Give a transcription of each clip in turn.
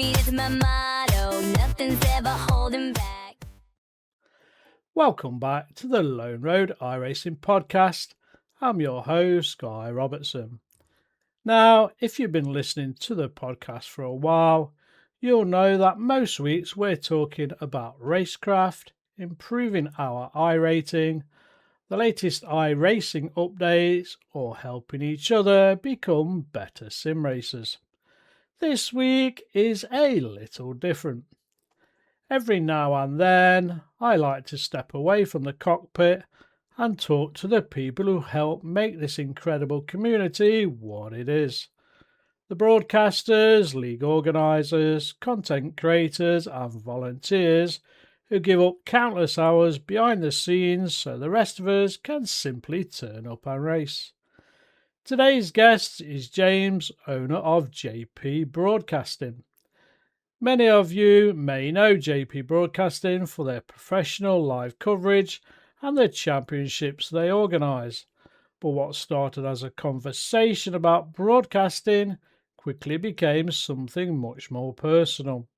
Speed is my motto, nothing's ever holding back. Welcome back to the Lone Road iRacing podcast. I'm your host, Guy Robertson. Now, if you've been listening to the podcast for a while, you'll know that most weeks we're talking about racecraft, improving our iRating, the latest iRacing updates, or helping each other become better sim racers. This week is a little different. Every now and then, I like to step away from the cockpit and talk to the people who help make this incredible community what it is. The broadcasters, league organisers, content creators and volunteers who give up countless hours behind the scenes so the rest of us can simply turn up and race. Today's guest is James, owner of JP Broadcasting. Many of you may know JP Broadcasting for their professional live coverage and the championships they organise. But what started as a conversation about broadcasting quickly became something much more personal.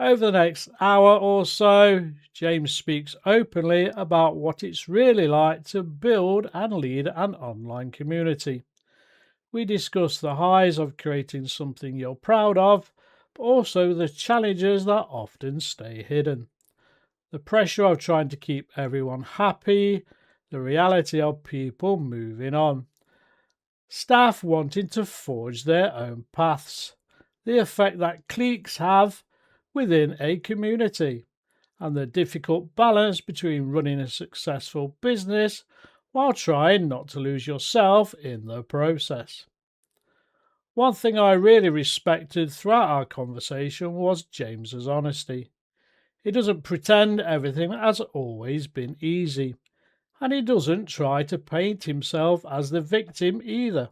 Over the next hour or so, James speaks openly about what it's really like to build and lead an online community. We discuss the highs of creating something you're proud of, but also the challenges that often stay hidden. The pressure of trying to keep everyone happy, the reality of people moving on, staff wanting to forge their own paths, the effect that cliques have within a community, and the difficult balance between running a successful business while trying not to lose yourself in the process. One thing I really respected throughout our conversation was James's honesty. He doesn't pretend everything has always been easy, and he doesn't try to paint himself as the victim either.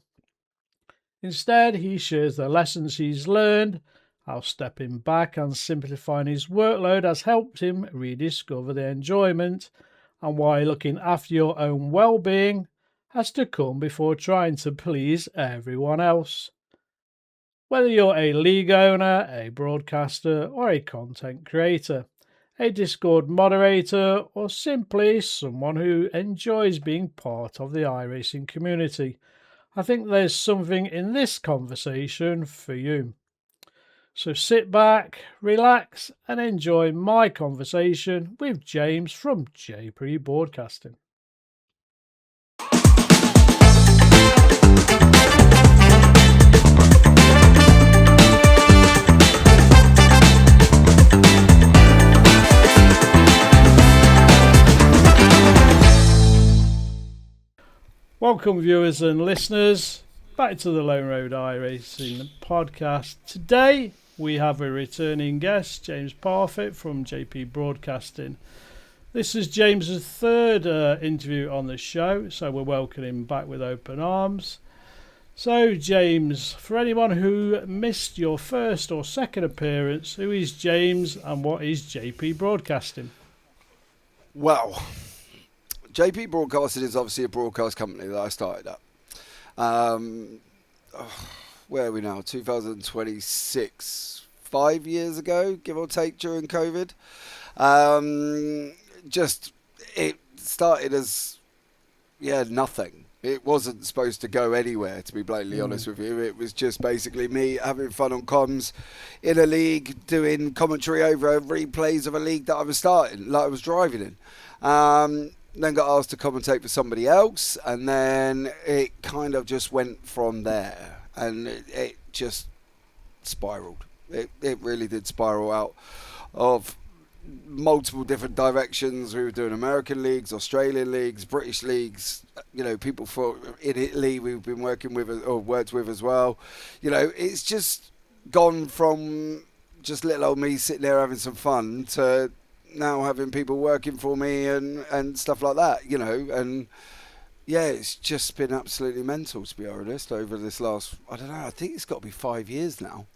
Instead, he shares the lessons he's learned, how stepping back and simplifying his workload has helped him rediscover the enjoyment, and why looking after your own well-being has to come before trying to please everyone else. Whether you're a league owner, a broadcaster, or a content creator, a Discord moderator, or simply someone who enjoys being part of the iRacing community, I think there's something in this conversation for you. So sit back, relax, and enjoy my conversation with James from JP Broadcasting. Welcome, viewers and listeners, back to the Lone Road iRacing podcast. Today, we have a returning guest, James Parfitt from JP Broadcasting. This is James's third interview on the show, so we're welcoming him back with open arms. So, James, for anyone who missed your first or second appearance, who is James and what is JP Broadcasting? Well, JP Broadcasting is obviously a broadcast company that I started up. Where are we now? 2026, 5 years ago, give or take, during COVID. It started as, nothing. It wasn't supposed to go anywhere, to be blatantly honest with you. It was just basically me having fun on comms in a league, doing commentary over replays of a league that I was starting, like I was driving in. Then got asked to commentate for somebody else, and then it kind of just went from there, and it just spiraled. It really did spiral out of multiple different directions. We were doing American leagues, Australian leagues, British leagues, people in Italy we've been working with or worked with as well. It's just gone from just little old me sitting there having some fun to now having people working for me and stuff like that, and it's just been absolutely mental, to be honest, over this last, I don't know, I think it's got to be 5 years now.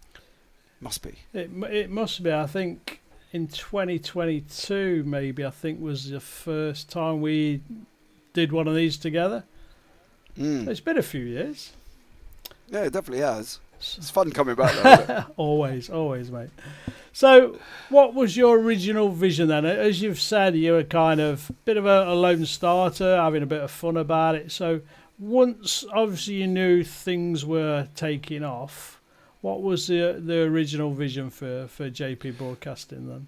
Must be. It must be. I think in 2022, maybe, I think was the first time we did one of these together. It's been a few years. Yeah, it definitely has. It's fun coming back though, isn't it? Always, mate. So, what was your original vision then? As you've said, you were kind of a bit of a lone starter, having a bit of fun about it. So, once obviously you knew things were taking off, what was the original vision for JP Broadcasting then?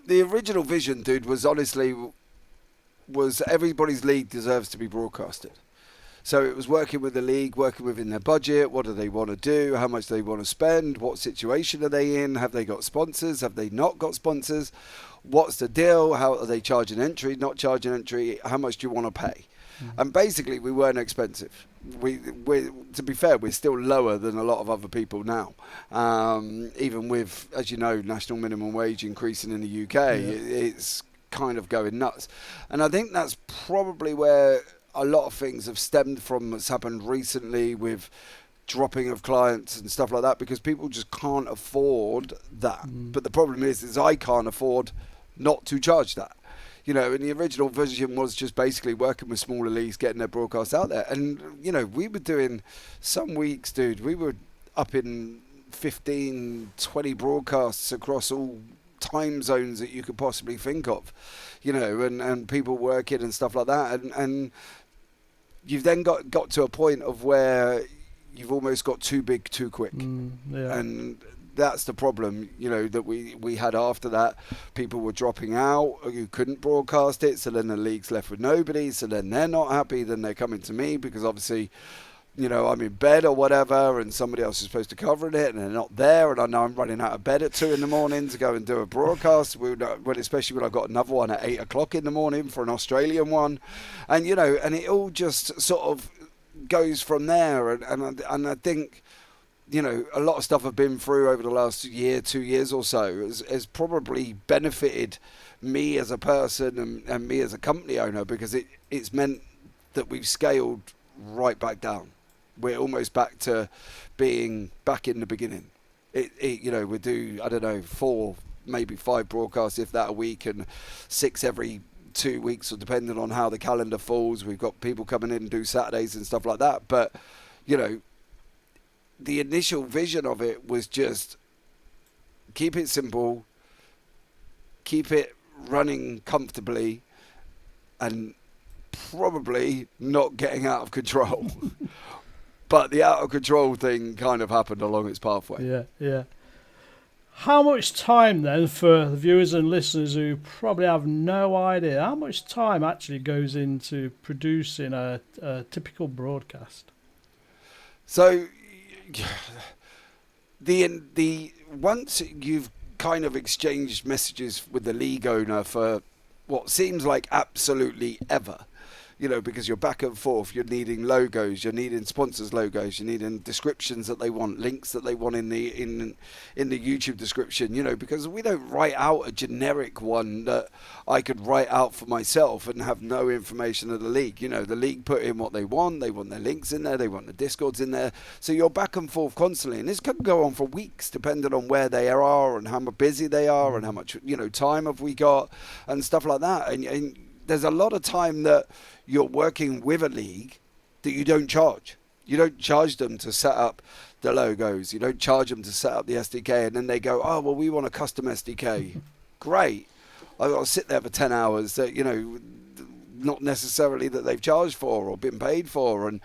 The original vision, dude, was honestly everybody's league deserves to be broadcasted. So it was working with the league, working within their budget. What do they want to do? How much do they want to spend? What situation are they in? Have they got sponsors? Have they not got sponsors? What's the deal? How are they charging entry? Not charging entry? How much do you want to pay? And basically, we weren't expensive. We, to be fair, we're still lower than a lot of other people now. Even with, as you know, national minimum wage increasing in the UK, it's kind of going nuts. And I think that's probably where a lot of things have stemmed from what's happened recently with dropping of clients and stuff like that, because people just can't afford that. But the problem is I can't afford not to charge that. You know, and the original vision was just basically working with smaller leagues, getting their broadcasts out there. And, you know, we were doing some weeks, dude, we were up in 15, 20 broadcasts across all time zones that you could possibly think of, you know, and people working and stuff like that. And you've then got to a point of where you've almost got too big too quick. And that's the problem, you know, that we had after that. People were dropping out who couldn't broadcast it, so then the league's left with nobody, so then they're not happy, then they're coming to me because obviously, you know, I'm in bed or whatever and somebody else is supposed to cover it and they're not there, and I know I'm running out of bed at 2 a.m. to go and do a broadcast, especially when I've got another one at 8 o'clock in the morning for an Australian one. And, you know, and it all just sort of goes from there. And I think, you know, a lot of stuff I've been through over the last year, 2 years or so has probably benefited me as a person and me as a company owner, because it's meant that we've scaled right back down. We're almost back to being back in the beginning. You know, we do, I don't know, 4, maybe 5 broadcasts, if that, a week, and 6 every 2 weeks, or depending on how the calendar falls. We've got people coming in and do Saturdays and stuff like that. But, you know, the initial vision of it was just keep it simple, keep it running comfortably, and probably not getting out of control. But the out of control thing kind of happened along its pathway. Yeah. How much time then, for the viewers and listeners who probably have no idea, how much time actually goes into producing a typical broadcast? So the once you've kind of exchanged messages with the league owner for what seems like absolutely ever, you know, because you're back and forth, you're needing logos, you're needing sponsors logos, you're needing descriptions that they want, links that they want in the YouTube description, you know, because we don't write out a generic one that I could write out for myself and have no information of the league. You know, the league put in what they want their links in there, they want the Discords in there, so you're back and forth constantly, and this could go on for weeks depending on where they are and how busy they are and how much, you know, time have we got and stuff like that. And there's a lot of time that you're working with a league that you don't charge. You don't charge them to set up the logos. You don't charge them to set up the SDK, and then they go, oh, well, we want a custom SDK. Great. I've got to sit there for 10 hours that, you know, not necessarily that they've charged for or been paid for, and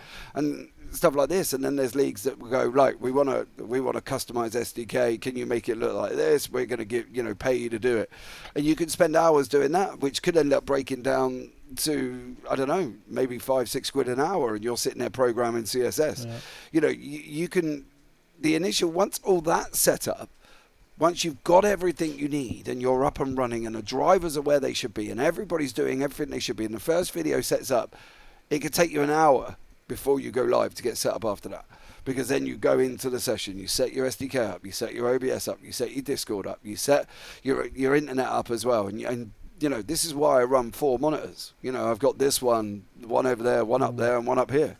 stuff like this. And then there's leagues that will go, like, we want to customize SDK. Can you make it look like this? We're going to pay you to do it. And you can spend hours doing that, which could end up breaking down to, I don't know, maybe 5-6 quid an hour, and you're sitting there programming CSS. Yeah. You know, you can, the initial, once all that's set up, once you've got everything you need and you're up and running and the drivers are where they should be and everybody's doing everything they should be and the first video sets up, it could take you an hour before you go live to get set up after that. Because then you go into the session, you set your SDK up, you set your OBS up, you set your Discord up, you set your internet up as well. And you know, this is why I run 4 monitors. You know, I've got this one over there, one up there and one up here.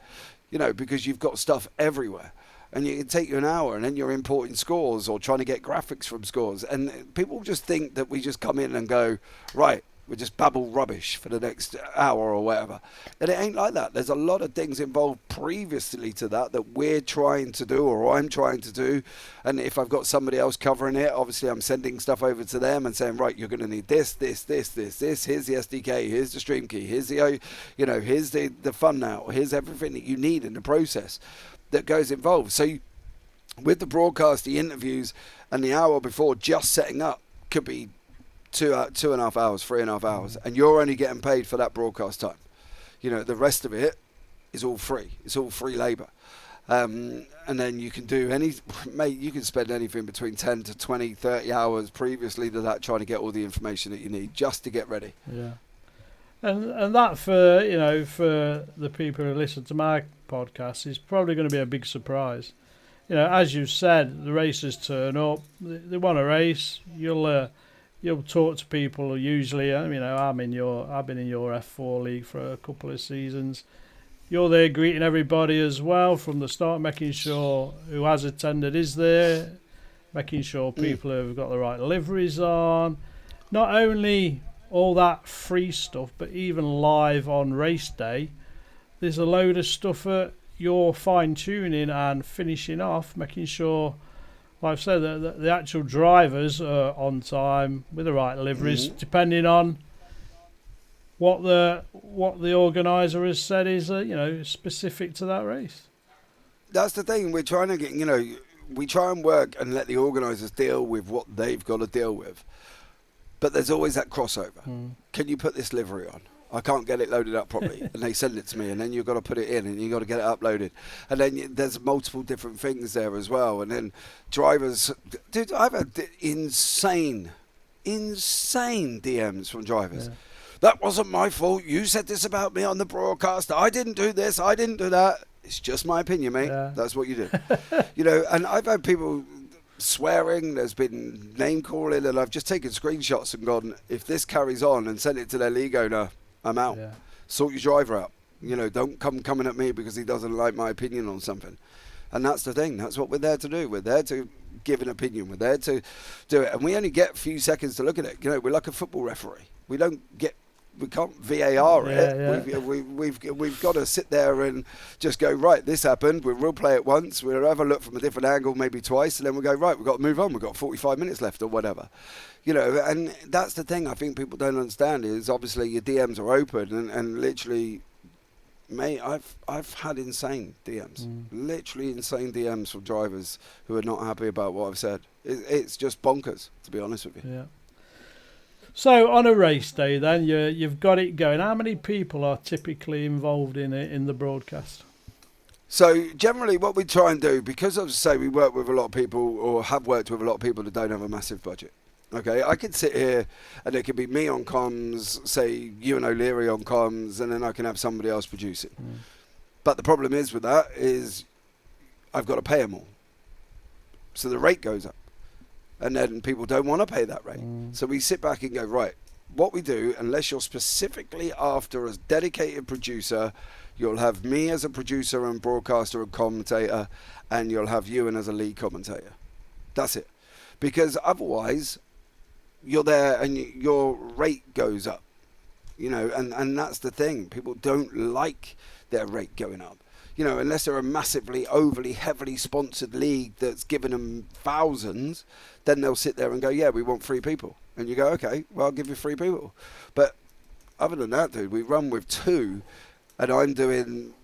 You know, because you've got stuff everywhere. And it can take you an hour, and then you're importing scores or trying to get graphics from scores. And people just think that we just come in and go, right, We just babble rubbish for the next hour or whatever. And it ain't like that. There's a lot of things involved previously to that we're trying to do, or I'm trying to do. And if I've got somebody else covering it, obviously I'm sending stuff over to them and saying, right, you're going to need this. Here's the SDK. Here's the stream key. Here's the, here's the fun now. Here's everything that you need in the process that goes involved. So with the broadcast, the interviews, and the hour before just setting up could be 2.5 hours, 3.5 hours, and you're only getting paid for that broadcast time. The rest of it is all free. It's all free labour. And then you can do you can spend anything between 10 to 20, 30 hours previously to that trying to get all the information that you need just to get ready. Yeah. And that for the people who listen to my podcast is probably going to be a big surprise. As you said, the racers turn up, they want to race, you'll talk to people usually. I've been in your F4 league for a couple of seasons. You're there greeting everybody as well from the start, making sure who has attended is there, making sure people have got the right liveries on. Not only all that free stuff, but even live on race day, there's a load of stuff that you're fine-tuning and finishing off, making sure, like I've said, the actual drivers are on time with the right liveries, depending on what the organizer has said is specific to that race. That's the thing. We're trying to get, we try and work and let the organisers deal with what they've got to deal with. But there's always that crossover. Can you put this livery on? I can't get it loaded up properly. And they send it to me, and then you've got to put it in, and you've got to get it uploaded. And then there's multiple different things there as well. And then drivers... Dude, I've had insane DMs from drivers. Yeah. That wasn't my fault. You said this about me on the broadcast. I didn't do this. I didn't do that. It's just my opinion, mate. Yeah. That's what you do. And I've had people swearing, there's been name calling, and I've just taken screenshots and gone, if this carries on, and sent it to their league owner, I'm out. Yeah. Sort your driver out. Don't come coming at me because he doesn't like my opinion on something. And that's the thing. That's what we're there to do. We're there to give an opinion. We're there to do it. And we only get a few seconds to look at it. We're like a football referee. We can't VAR it. Yeah. We've got to sit there and just go, right, this happened. We'll play it once. We'll have a look from a different angle, maybe twice, and then we'll go, right, we've got to move on. We've got 45 minutes left or whatever. And that's the thing I think people don't understand is obviously your DMs are open and literally, mate, I've had insane DMs. Literally insane DMs from drivers who are not happy about what I've said. It's just bonkers, to be honest with you. Yeah. So on a race day, then you've got it going. How many people are typically involved in the broadcast? So generally, what we try and do, because as I say, we work with a lot of people, or have worked with a lot of people that don't have a massive budget. Okay, I could sit here, and it could be me on comms, say you and O'Leary on comms, and then I can have somebody else produce it. But the problem is with that is I've got to pay them all, so the rate goes up. And then people don't want to pay that rate. So we sit back and go, right, what we do, unless you're specifically after a dedicated producer, you'll have me as a producer and broadcaster and commentator, and you'll have you as a lead commentator. That's it. Because otherwise, you're there and your rate goes up. And that's the thing. People don't like their rate going up. Unless they're a massively, overly, heavily sponsored league that's given them thousands, then they'll sit there and go, yeah, we want 3 people. And you go, okay, well, I'll give you 3 people. But other than that, dude, we run with 2, and I'm doing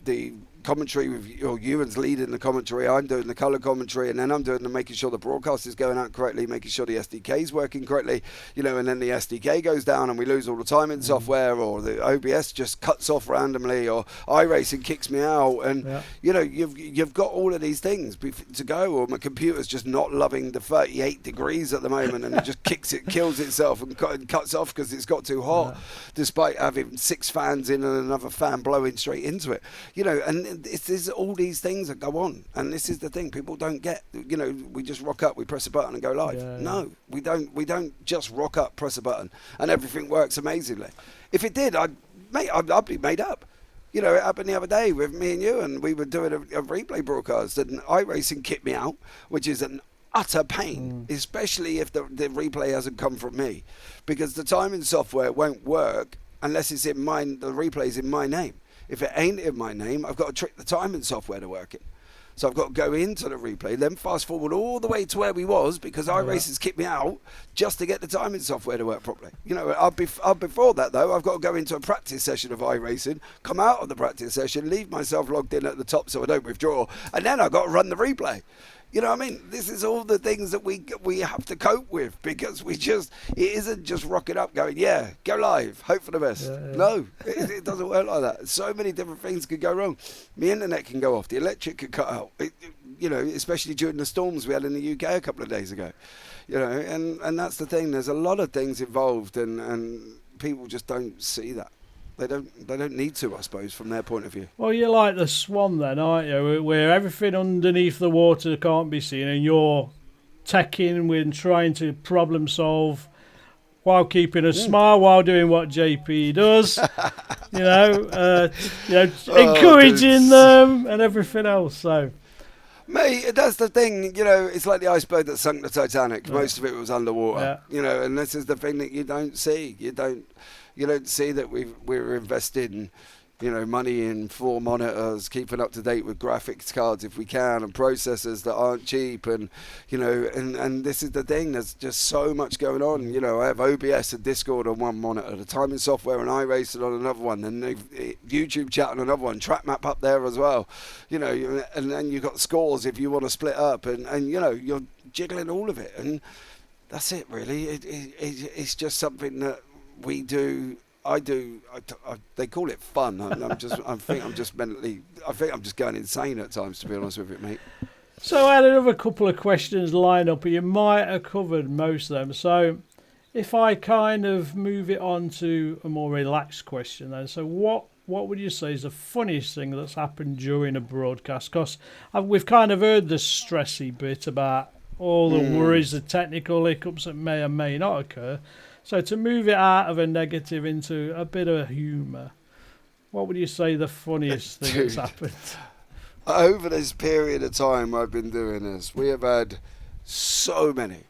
the commentary with Ewan's leading the commentary, I'm doing the colour commentary, and then I'm doing making sure the broadcast is going out correctly, making sure the SDK is working correctly, and then the SDK goes down and we lose all the time in software, or the OBS just cuts off randomly, or iRacing kicks me out, and you've got all of these things to go, or my computer's just not loving the 38 degrees at the moment and it just kills itself and cuts off because it's got too hot, despite having 6 fans in and another fan blowing straight into it, and it's all these things that go on, and this is the thing people don't get. We just rock up, we press a button and go live. No, we don't just rock up, press a button, and everything works amazingly. If it did, I'd be made up. It happened the other day with me and you, and we were doing a replay broadcast, and iRacing kicked me out, which is an utter pain, especially if the replay hasn't come from me, because the timing software won't work unless it's in mine. The replay's in my name. If it ain't in my name, I've got to trick the timing software to work it. So I've got to go into the replay, then fast forward all the way to where we was, because iRacing's kicked me out just to get the timing software to work properly. You know, before that though, I've got to go into a practice session of iRacing, come out of the practice session, leave myself logged in at the top so I don't withdraw, and then I've got to run the replay. You know what I mean? This is all the things that we have to cope with, because it isn't just rocking up going, yeah, go live, hope for the best. No, it doesn't work like that. So many different things could go wrong. The internet can go off, the electric could cut out, you know, especially during the storms we had in the UK a couple of days ago. You know, and that's the thing, there's a lot of things involved, and people just don't see that. They don't need to, I suppose, from their point of view. Well, you're like the swan then, aren't you? Where everything underneath the water can't be seen, and you're teching with trying to problem solve while keeping a smile, while doing what JP does. Encouraging them and everything else. So, mate, that's the thing. You know, it's like the iceberg that sunk the Titanic. Most of it was underwater. You know, and this is the thing that you don't see. You don't see that we're investing, you know, money in 4 monitors, keeping up to date with graphics cards if we can, and processors that aren't cheap, and you know, and this is the thing. There's just so much going on. You know, I have OBS and Discord on one monitor, the timing software and iRacing on another one, and YouTube chat on another one, track map up there as well. You know, and then you've got scores if you want to split up, and you know, you're jiggling all of it, and that's it really. It's just something that we do. They call it fun. I think I'm just going insane at times, to be honest with you, mate. So I had another couple of questions lined up, but you might have covered most of them. So if I kind of move it on to a more relaxed question then, so what would you say is the funniest thing that's happened during a broadcast? Because we've kind of heard the stressy bit about all the worries, the technical hiccups that may or may not occur. So to move it out of a negative into a bit of humour, what would you say the funniest thing that's happened? Over this period of time I've been doing this, we have had so many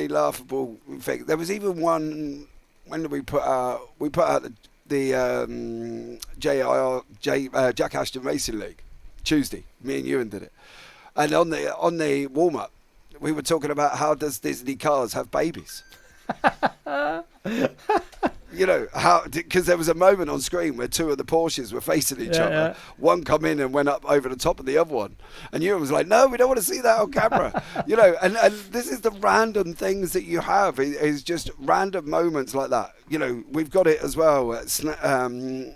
laughable things. There was even one, when did we put out the Jack Ashton Racing League, Tuesday, me and Ewan did it. And on the warm-up, we were talking about how does Disney cars have babies? You know, how, because there was a moment on screen where 2 of the Porsches were facing each other. Yeah. One come in and went up over the top of the other one. And Ewan was like, no, we don't want to see that on camera. You know, and this is the random things that you have. It's just random moments like that. You know, we've got it as well at Snetterton,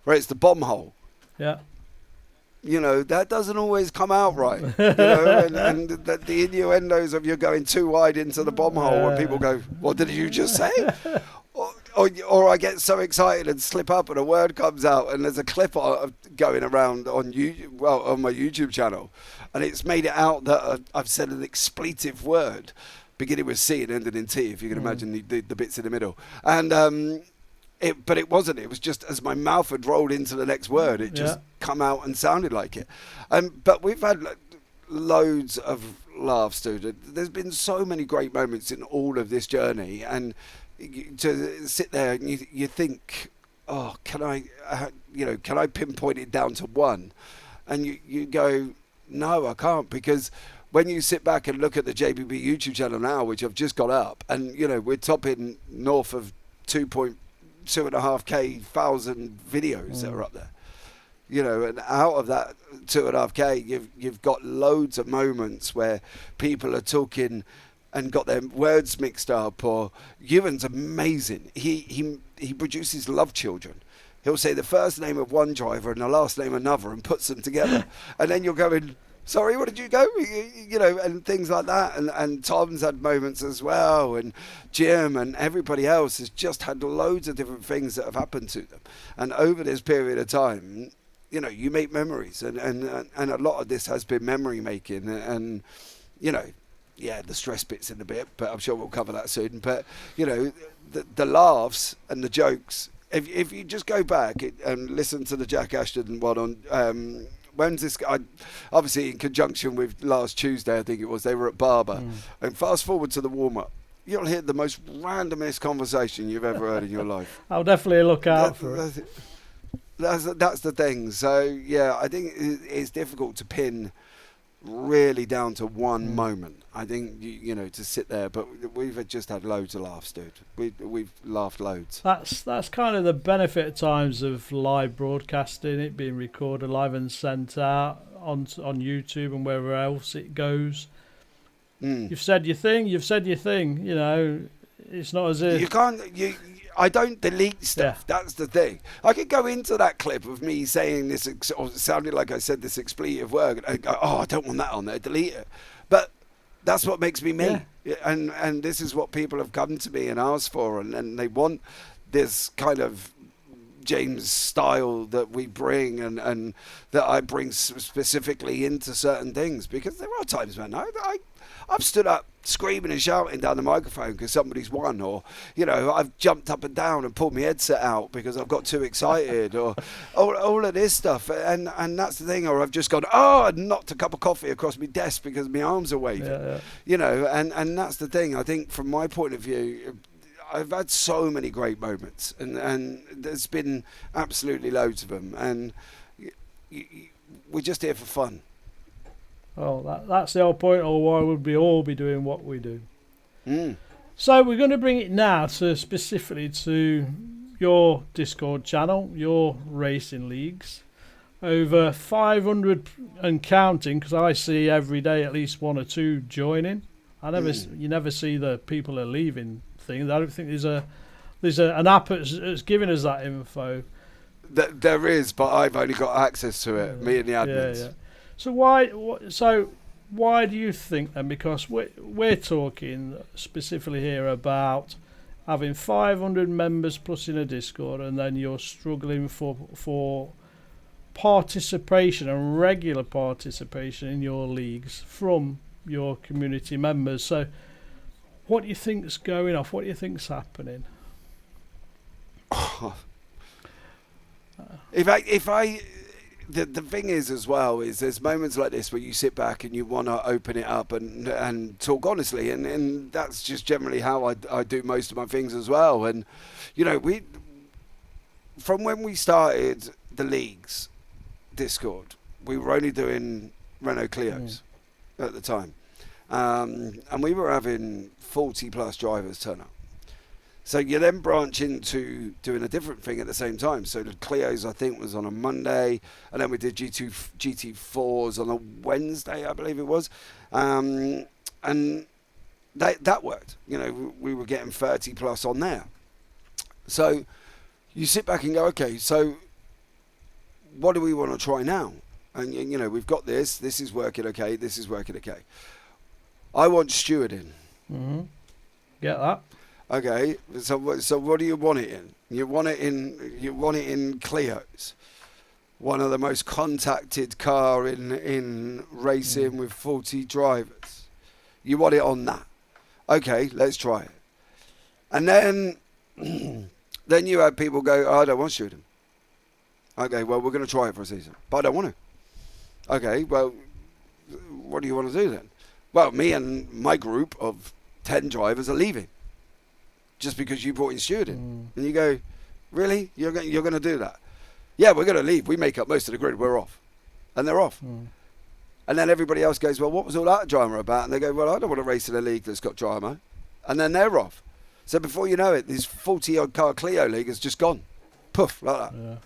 where it's the bomb hole. Yeah. You know, that doesn't always come out right. You know, and the innuendos of you're going too wide into the bomb hole, and people go, what did you just say? Or I get so excited and slip up and a word comes out, and there's a clip going around on my YouTube channel, and it's made it out that I've said an expletive word beginning with C and ending in T, if you can imagine the bits in the middle. And but it wasn't. It was just as my mouth had rolled into the next word, it just come out and sounded like it. But we've had loads of laughs, dude. There's been so many great moments in all of this journey, and to sit there and you think, oh, can I pinpoint it down to one? And you go, no, I can't, because when you sit back and look at the JBB YouTube channel now, which I've just got up, and you know, we're topping north of 2.5K thousand videos that are up there, you know, and out of that 2.5K, you've got loads of moments where people are talking and got their words mixed up. Or Ewan's amazing. He produces love children. He'll say the first name of one driver and the last name another and puts them together, and then you're going, sorry, what did you go? You know, and things like that. And Tom's had moments as well, and Jim and everybody else has just had loads of different things that have happened to them. And over this period of time, you know, you make memories, and a lot of this has been memory making, and you know, yeah, the stress bit's in a bit, but I'm sure we'll cover that soon. But you know, the laughs and the jokes. If you just go back and listen to the Jack Ashton one on when's this? Obviously, in conjunction with last Tuesday, I think it was, they were at Barber. And fast forward to the warm-up, you'll hear the most randomest conversation you've ever heard in your life. I'll definitely look out for it. That's the thing. So, yeah, I think it's difficult to pin really down to one moment. I think, you know, to sit there, but we've just had loads of laughs, dude. We've laughed loads. That's kind of the benefit at times of live broadcasting, it being recorded live and sent out on YouTube and wherever else it goes. You've said your thing, you know. It's not as if... I don't delete stuff. Yeah. That's the thing. I could go into that clip of me saying this, or sounding like I said this expletive word, and go, oh, I don't want that on there, delete it. But that's what makes me me. Yeah. And this is what people have come to me and asked for, and they want this kind of James style that we bring and that I bring specifically into certain things, because there are times, man, I've stood up screaming and shouting down the microphone because somebody's won, or, you know, I've jumped up and down and pulled my headset out because I've got too excited, or all of this stuff, and that's the thing, or I've just gone, I knocked a cup of coffee across my desk because my arms are waving, you know, and that's the thing. I think from my point of view, I've had so many great moments, and there's been absolutely loads of them, and we're just here for fun. Well, that's the whole point, or why would we all be doing what we do? So we're going to bring it now specifically to your Discord channel, your racing leagues. Over 500 and counting, because I see every day at least one or two joining. You never see the people are leaving thing. I don't think there's an app that's giving us that info. There is, but I've only got access to it. Me and the admins. Yeah. So why do you think then? Because we're talking specifically here about having 500 members plus in a Discord, and then you're struggling for participation and regular participation in your leagues from your community members. So what do you think's going off? What do you think's happening? The thing is, as well, is there's moments like this where you sit back and you want to open it up and talk honestly, and that's just generally how I do most of my things as well. And, you know, from when we started the leagues Discord, we were only doing Renault Clios at the time, and we were having 40 plus drivers turn up. So you then branch into doing a different thing at the same time. So the Clios, I think, was on a Monday, and then we did GT4s on a Wednesday, I believe it was. And that worked. You know, we were getting 30 plus on there. So you sit back and go, okay, so what do we want to try now? And, you know, we've got this. This is working okay. This is working okay. I want stewarding. Get that. Okay, so what do you want it in? You want it in Clios, one of the most contacted car in racing with 40 drivers. You want it on that? Okay, let's try it. And then you have people go, I don't want shooting. Okay, well, we're going to try it for a season, but I don't want to. Okay, well, what do you want to do then? Well, me and my group of 10 drivers are leaving. Just because you brought in stewarding. And you go, really? You're going to do that? Yeah, we're going to leave. We make up most of the grid. We're off. And they're off. And then everybody else goes, well, what was all that drama about? And they go, well, I don't want to race in a league that's got drama. And then they're off. So before you know it, this 40-odd car Clio league has just gone. Poof, like that. Yeah.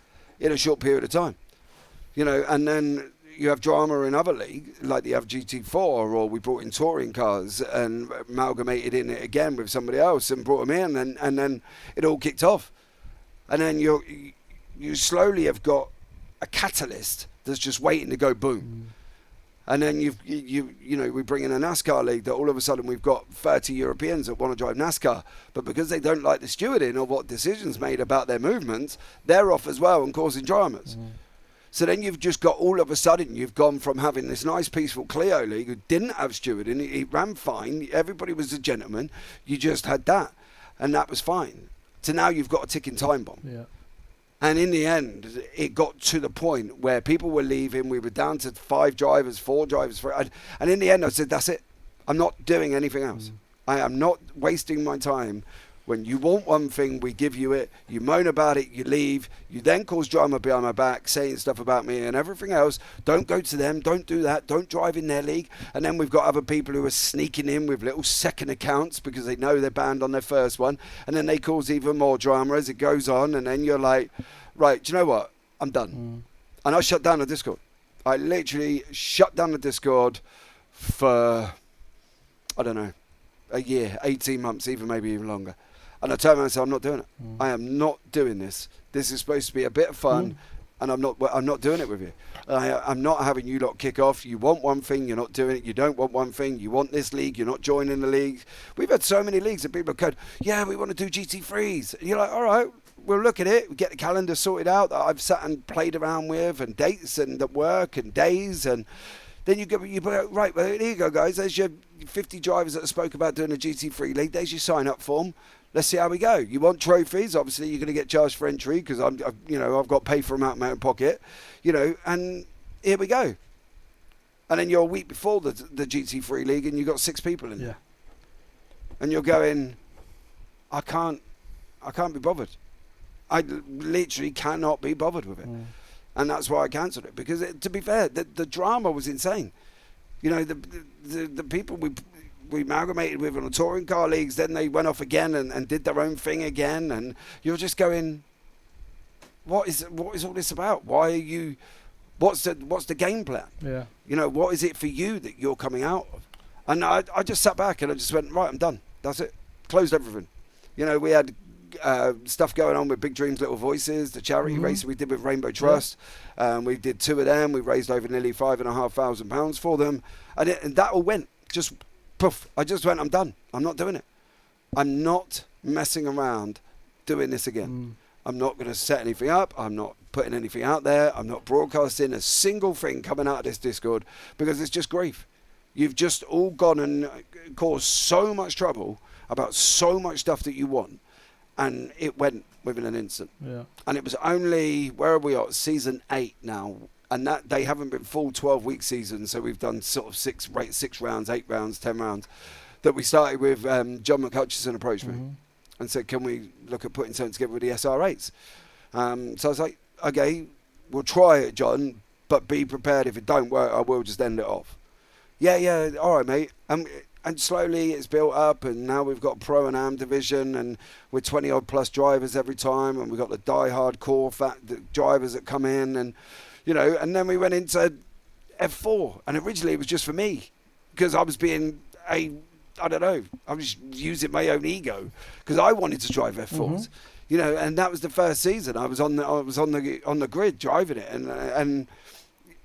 In a short period of time. You know, and then you have drama in other leagues, like you have GT4, or we brought in touring cars and amalgamated in it again with somebody else and brought them in, and then it all kicked off. And then you slowly have got a catalyst that's just waiting to go boom. And then you know, we bring in a NASCAR league that all of a sudden we've got 30 Europeans that want to drive NASCAR, but because they don't like the stewarding or what decisions made about their movements, they're off as well and causing dramas. So then you've just got, all of a sudden, you've gone from having this nice, peaceful Clio league who didn't have stewarding. It ran fine. Everybody was a gentleman. You just had that. And that was fine. So now you've got a ticking time bomb. Yeah. And in the end, it got to the point where people were leaving. We were down to 5 drivers, 4 drivers. And in the end, I said, that's it. I'm not doing anything else. I am not wasting my time. When you want one thing, we give you it. You moan about it, you leave. You then cause drama behind my back, saying stuff about me and everything else. Don't go to them. Don't do that. Don't drive in their league. And then we've got other people who are sneaking in with little second accounts because they know they're banned on their first one. And then they cause even more drama as it goes on. And then you're like, right, do you know what? I'm done. And I shut down the Discord. I literally shut down the Discord for, I don't know, a year, 18 months, maybe even longer. And I turned around and said, I'm not doing it. I am not doing this. This is supposed to be a bit of fun, and I'm not doing it with you. I'm not having you lot kick off. You want one thing, you're not doing it. You don't want one thing, you want this league, you're not joining the league. We've had so many leagues that people have gone, yeah, we want to do GT3s. And you're like, all right, we'll look at it. We get the calendar sorted out that I've sat and played around with, and dates and the work and days, and then you go, right, well, here you go, guys. There's your 50 drivers that spoke about doing a GT3 league. There's your sign-up form. Let's see how we go. You want trophies? Obviously, you're going to get charged for entry because I've got to pay for them out of my own pocket, and here we go. And then you're a week before the GT3 league, and you've got 6 people in there, and you're going, I can't be bothered. I literally cannot be bothered with it. And that's why I cancelled it, because to be fair, the drama was insane. The people we amalgamated with on the touring car leagues, then they went off again and did their own thing again, and you're just going, what is all this about? Why are you? What's the game plan? Yeah. What is it for you that you're coming out of? And I just sat back and I just went, right, I'm done. That's it. Closed everything. We had stuff going on with Big Dreams Little Voices, the charity race we did with Rainbow Trust. We did 2 of them. We raised over nearly £5,500 for them, and that all went just poof. I just went, I'm done. I'm not doing it. I'm not messing around doing this again. I'm not going to set anything up. I'm not putting anything out there. I'm not broadcasting a single thing coming out of this Discord, because it's just grief. You've just all gone and caused so much trouble about so much stuff that you want, and it went within an instant. Yeah. And it was only, where are we at? Season 8 now. And that they haven't been full 12-week seasons, so we've done sort of 6 rounds, 8 rounds, 10 rounds. That we started with John McHutchison approached me and said, can we look at putting something together with the SR8s? So I was like, okay, we'll try it, John, but be prepared. If it don't work, I will just end it off. Yeah, all right, mate. And slowly it's built up, and now we've got Pro and Am division, and we're 20-odd plus drivers every time, and we've got the die-hard core drivers that come in, and and then we went into F4, and originally it was just for me, because I was being I was using my own ego, because I wanted to drive F4s, and that was the first season. I was on the grid driving it, and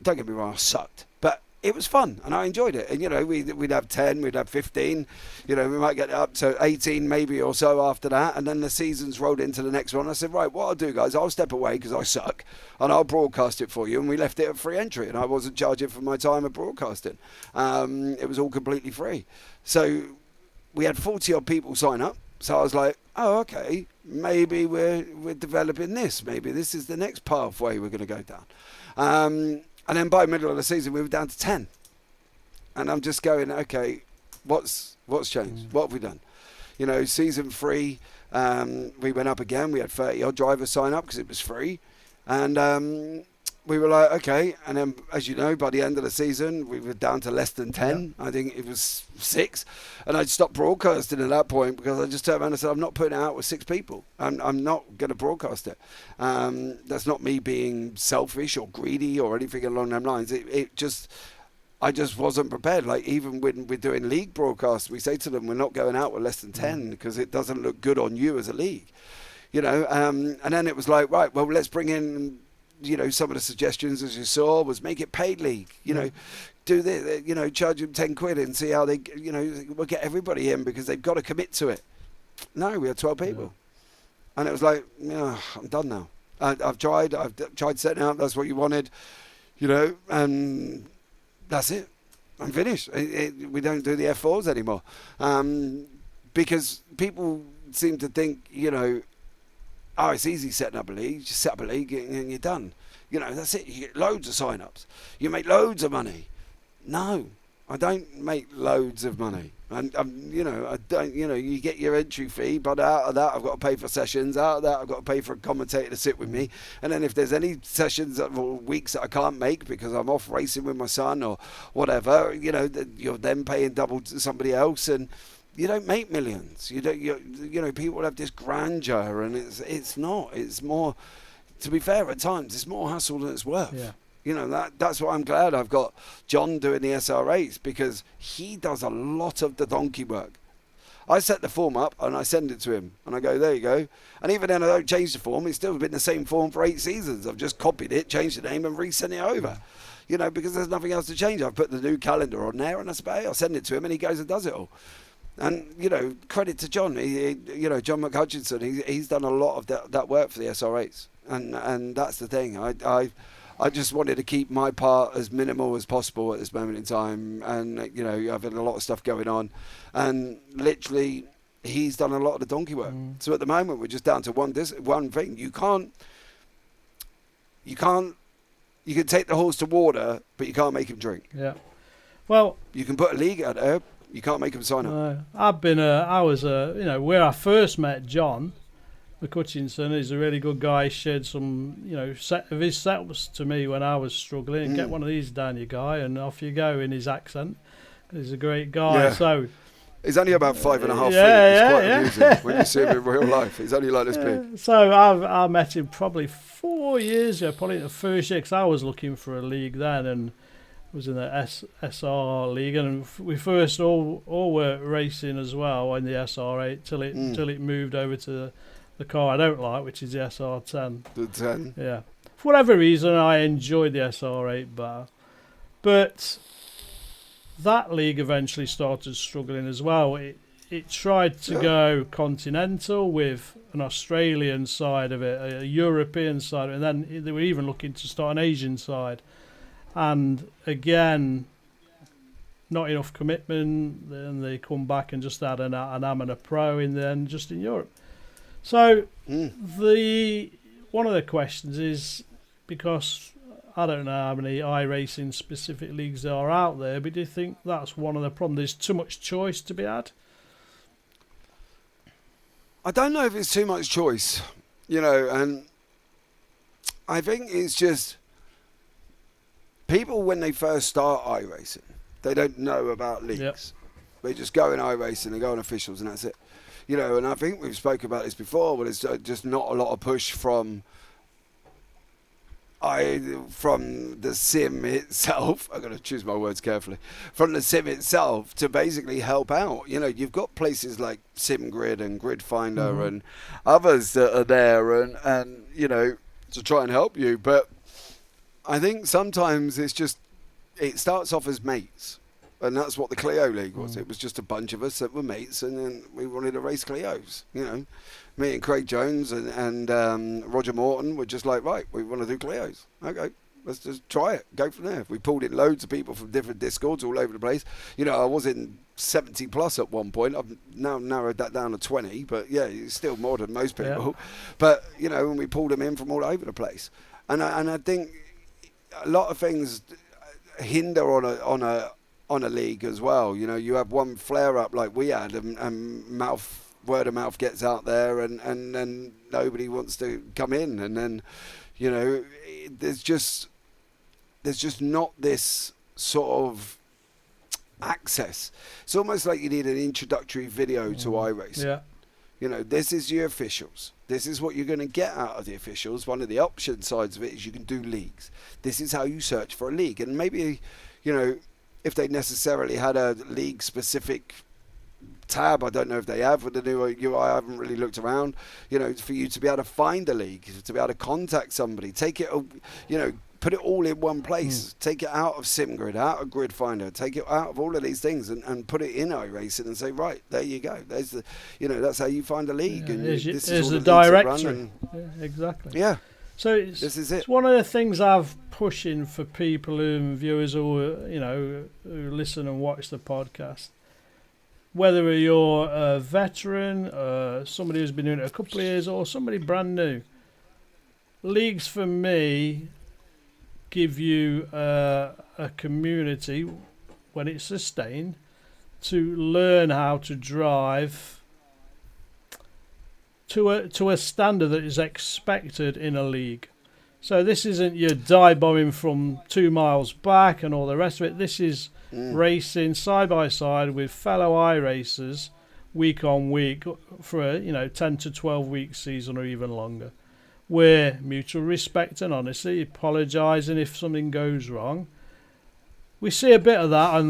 don't get me wrong, I sucked, but it was fun, and I enjoyed it. And we'd have 10, we'd have 15, we might get up to 18 maybe or so after that, and then the seasons rolled into the next one. I said, right, what I'll do, guys, I'll step away because I suck, and I'll broadcast it for you. And we left it at free entry, and I wasn't charging for my time of broadcasting. It was all completely free. So we had 40-odd people sign up. So I was like, oh, okay, maybe we're developing this. Maybe this is the next pathway we're going to go down. And then by the middle of the season, we were down to 10. And I'm just going, okay, what's changed? What have we done? Season 3, we went up again. We had 30-odd drivers sign up because it was free. And we were like, okay. And then, as you know, by the end of the season, we were down to less than 10. Yeah. I think it was 6. And I'd stopped broadcasting at that point, because I just turned around and said, I'm not putting it out with 6 people. I'm not going to broadcast it. That's not me being selfish or greedy or anything along those lines. I just wasn't prepared. Like, even when we're doing league broadcasts, we say to them, we're not going out with less than 10 because it doesn't look good on you as a league. And then it was like, right, well, let's bring in, some of the suggestions, as you saw, was make it paid league, do this, charge them 10 quid and see how they, we'll get everybody in because they've got to commit to it. No, we had 12 people. Yeah. And it was like, I'm done now. I've tried setting up, that's what you wanted, and that's it. I'm finished. We don't do the F4s anymore. Because people seem to think, oh, it's easy setting up a league. You just set up a league and you're done. You know, that's it. You get loads of sign-ups. You make loads of money. No, I don't make loads of money. You know, I don't. You know, you get your entry fee, but out of that, I've got to pay for sessions. Out of that, I've got to pay for a commentator to sit with me. And then if there's any sessions or weeks that I can't make because I'm off racing with my son or whatever, you know, you're then paying double to somebody else, and you don't make millions. You don't. You know, people have this grandeur, and it's not. It's more. To be fair, at times it's more hassle than it's worth. Yeah. You know, that's why I'm glad I've got John doing the SR8s, because he does a lot of the donkey work. I set the form up and I send it to him and I go, there you go. And even then I don't change the form. It's still been the same form for 8 seasons. I've just copied it, changed the name and resent it over. You know, because there's nothing else to change. I've put the new calendar on there and that's about it. I'll send it to him and he goes and does it all. And, you know, credit to John. You know, John McHutchinson, he's done a lot of that work for the SR8s. And that's the thing. I just wanted to keep my part as minimal as possible at this moment in time. And, you know, I've had a lot of stuff going on. And literally, he's done a lot of the donkey work. So at the moment, we're just down to one thing. You can take the horse to water, but you can't make him drink. Yeah. Well, you can put a league out there. You can't make him sign up. I was you know, where I first met John McHutchinson. He's a really good guy. He shared some, you know, set of his setups to me when I was struggling. Get one of these down, you guy, and off you go in his accent. He's a great guy. Yeah. So he's only about 5.5 feet. He's quite amusing when you see him in real life. He's only like this big. So I met him probably 4 years ago, probably the first year, because I was looking for a league then, and was in the SR league, and we first all were racing as well in the SR8 till it moved over to the car I don't like, which is the SR10. The 10. Yeah. For whatever reason, I enjoyed the SR8 better. But that league eventually started struggling as well. It tried to go continental with an Australian side of it, a European side of it, and then they were even looking to start an Asian side. And again, not enough commitment. Then they come back and just add an AM and a pro in then just in Europe. So one of the questions is, because I don't know how many iRacing specific leagues there are out there, but do you think that's one of the problems? There's too much choice to be had? I don't know if it's too much choice, you know, and I think it's just people when they first start iRacing, they don't know about leagues. Yep. They just go in iRacing, they go on officials, and that's it. You know, and I think we've spoken about this before, but it's just not a lot of push from the sim itself. I've got to choose my words carefully. From the sim itself to basically help out. You know, you've got places like SimGrid and Grid Finder and others that are there and you know, to try and help you. But I think sometimes it starts off as mates. And that's what the Clio League was. It was just a bunch of us that were mates, and then we wanted to race Clios. You know, me and Craig Jones and Roger Morton were just like, right, we want to do Clios. Okay, let's just try it. Go from there. We pulled in loads of people from different Discords all over the place. You know, I was in 70 plus at one point. I've now narrowed that down to 20, but yeah, it's still more than most people. Yeah. But you know, and we pulled them in from all over the place, and I think a lot of things hinder on a league as well. You know, you have one flare up like we had, and word of mouth gets out there, and then nobody wants to come in, and then you know there's just not this sort of access. It's almost like you need an introductory video to iRacing. Yeah. You know, this is your officials. This is what you're going to get out of the officials. One of the option sides of it is you can do leagues. This is how you search for a league, and maybe, you know, if they necessarily had a league-specific tab, I don't know if they have with the new UI. I haven't really looked around. You know, for you to be able to find a league, to be able to contact somebody, take it, you know, put it all in one place. Take it out of SimGrid, out of Grid Finder, take it out of all of these things, and put it in iRacing and say, right, there you go. There's the, you know, that's how you find a league. Yeah, and this is is all the leagues that run directory. Yeah, exactly. Yeah. So this is it. It's one of the things I've pushing for people and viewers who, you know, who listen and watch the podcast. whether you're a veteran, somebody who's been doing it a couple of years, or somebody brand new. Leagues for me give you a community when it's sustained to learn how to drive to a standard that is expected in a league. So this isn't your dive bombing from 2 miles back and all the rest of it. This is racing side by side with fellow iRacers week on week for a 10 to 12 week season or even longer. Where mutual respect and honesty, apologising if something goes wrong. We see a bit of that on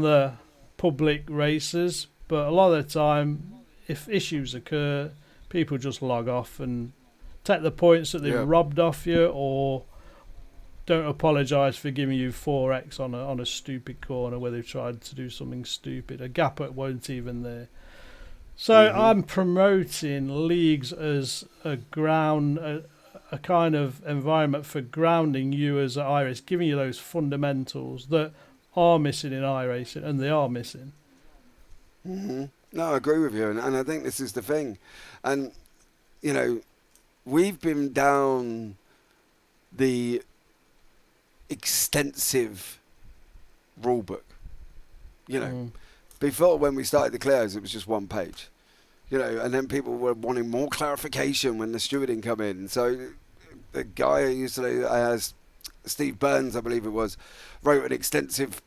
the public races, but a lot of the time, if issues occur, people just log off and take the points that they've robbed off you, or don't apologise for giving you 4x on a stupid corner where they've tried to do something stupid. A gap that won't even there. So I'm promoting leagues as a kind of environment for grounding you as an iRace, giving you those fundamentals that are missing in iRacing, and they are missing. No, I agree with you, and I think this is the thing. And, we've been down the extensive rule book. Before, when we started the Clares, it was just one page. And then people were wanting more clarification when the stewarding come in. So the guy who used to as Steve Burns, I believe it was, wrote an extensive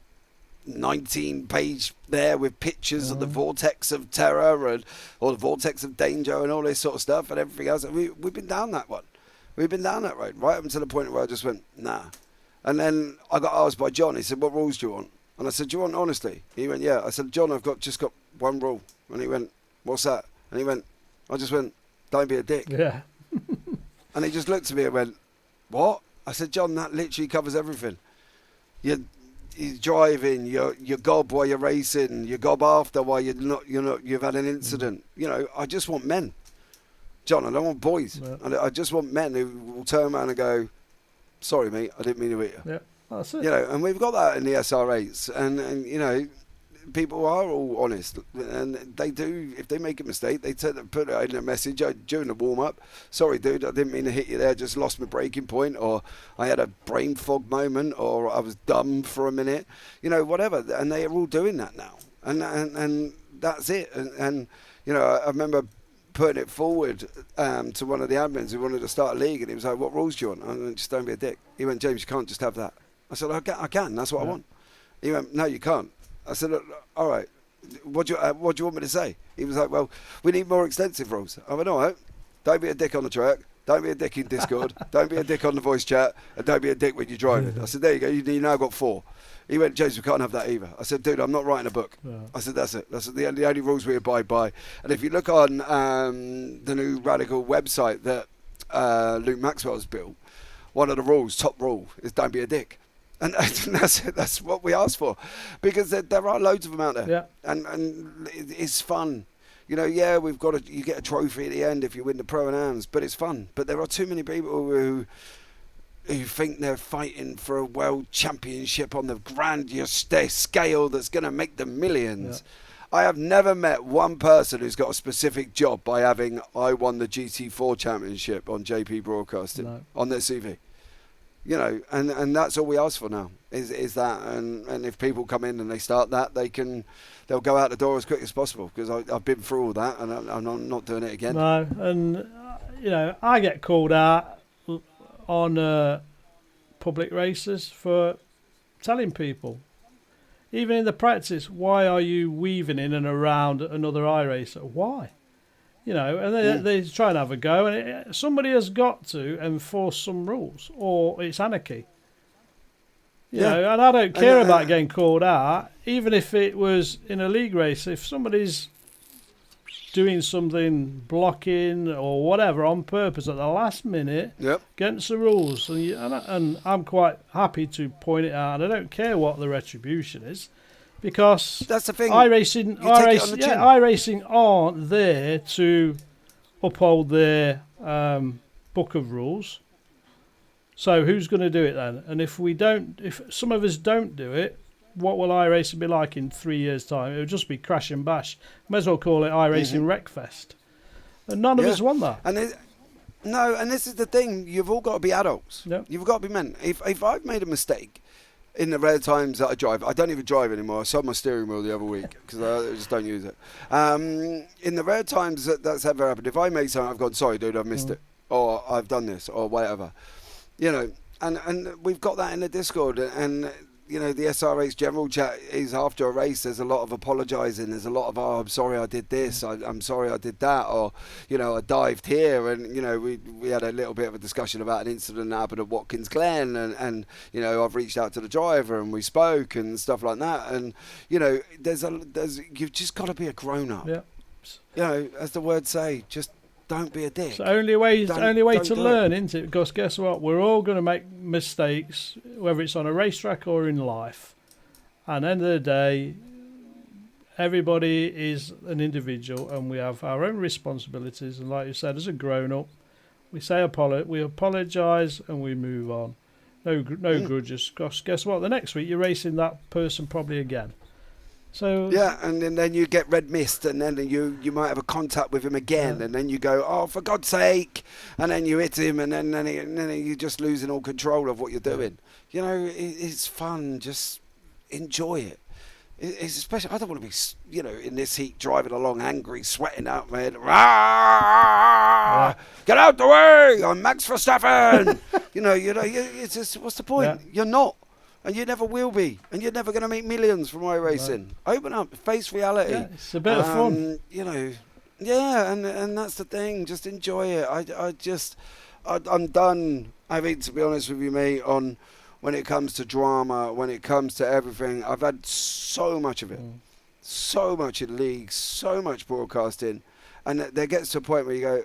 19-page there with pictures of the vortex of terror or the vortex of danger and all this sort of stuff and everything else. And we've been down that one. We've been down that road right up until the point where I just went, nah. And then I got asked by John. He said, "What rules do you want?" And I said, "Do you want honesty?" He went, "Yeah." I said, "John, I've just got one rule." And he went, "What's that?" And he went, I just went, "Don't be a dick." Yeah. And he just looked at me and went, "What?" I said, "John, that literally covers everything. You're driving, you gob while you're racing, you gob after while you've had an incident. I just want men. John, I don't want boys. Yeah. I just want men who will turn around and go, 'Sorry, mate, I didn't mean to hit you.'" Yeah, that's it. And we've got that in the SR8s, and people are all honest, and they do. If they make a mistake, they put it in a message during the warm up. "Sorry, dude, I didn't mean to hit you there. Just lost my braking point, or I had a brain fog moment, or I was dumb for a minute." Whatever. And they are all doing that now, and that's it. And I remember putting it forward to one of the admins who wanted to start a league, and he was like, "What rules do you want?" I went, "Just don't be a dick." He went, "James, you can't just have that." I said, I can. That's what I want." He went, "No, you can't." I said, "All right, what do you want me to say?" He was like, "Well, we need more extensive rules." I went, "All right, don't be a dick on the track, don't be a dick in Discord, don't be a dick on the voice chat, and don't be a dick when you're driving." I said, "There you go, you now got 4. He went, "James, we can't have that either." I said, "Dude, I'm not writing a book." Yeah. I said, "That's it. That's the only rules we abide by." And if you look on the new Radical website that Luke Maxwell's built, one of the rules, top rule, is don't be a dick. And that's what we asked for, because there are loads of them out there, and it's fun. You get a trophy at the end if you win the Pro-Ams, but it's fun. But there are too many people who think they're fighting for a world championship on the grandeur scale that's going to make them millions. Yeah. I have never met one person who's got a specific job by having "I won the GT4 championship on JP Broadcasting" on their CV. And that's all we ask for now is that, and if people come in and they start that, they'll go out the door as quick as possible, because I've been through all that, and I'm not doing it again. No, and I get called out on public races for telling people, even in the practice, "Why are you weaving in and around another iRacer? Why?" And they try and have a go, and somebody has got to enforce some rules, or it's anarchy. And I don't care about getting called out, even if it was in a league race. If somebody's doing something, blocking or whatever on purpose at the last minute against the rules, and I'm quite happy to point it out, and I don't care what the retribution is. Because that's the thing. iRacing aren't there to uphold their book of rules. So who's going to do it then? And if some of us don't do it, what will iRacing be like in 3 years' time? It would just be crash and bash. May as well call it iRacing Wreckfest. And none of us want that. No, and this is the thing. You've all got to be adults. Yep. You've got to be men. If I've made a mistake in the rare times that I drive, I don't even drive anymore. I sold my steering wheel the other week because I just don't use it. In the rare times that's ever happened, if I make something, I've gone, sorry, dude, I've missed it. Or I've done this or whatever. You know, and we've got that in the Discord. And you know, the SRH general chat is after a race, there's a lot of apologising. There's a lot of, I'm sorry I did this. I'm sorry I did that. Or, you know, I dived here. And, you know, we had a little bit of a discussion about an incident that happened at Watkins Glen. And you know, I've reached out to the driver and we spoke and stuff like that. And, you know, you've just got to be a grown-up. Yeah. You know, as the words say, just don't be a dick. It's the only way to learn, isn't it? Because guess what? We're all going to make mistakes, whether it's on a racetrack or in life. And at the end of the day, everybody is an individual and we have our own responsibilities. And like you said, as a grown-up, we say we apologise and we move on. No grudges. Because guess what? The next week you're racing that person probably again. So yeah, and then you get red mist, and then you might have a contact with him again, and then you go, oh, for God's sake, and then you hit him, and then you're just losing all control of what you're doing. You know, it's fun. Just enjoy it. It's especially, I don't want to be, you know, in this heat driving along angry, sweating out my head. Get out the way! I'm Max Verstappen. you know, it's just, what's the point? Yeah. You're not. And you never will be. And you're never going to make millions from iRacing. Right. Open up, face reality. Yeah, it's a bit of fun. You know, yeah, and that's the thing. Just enjoy it. I'm done, I mean, to be honest with you, mate, on when it comes to drama, when it comes to everything. I've had so much of it. So much in leagues, so much broadcasting. And there gets to a point where you go,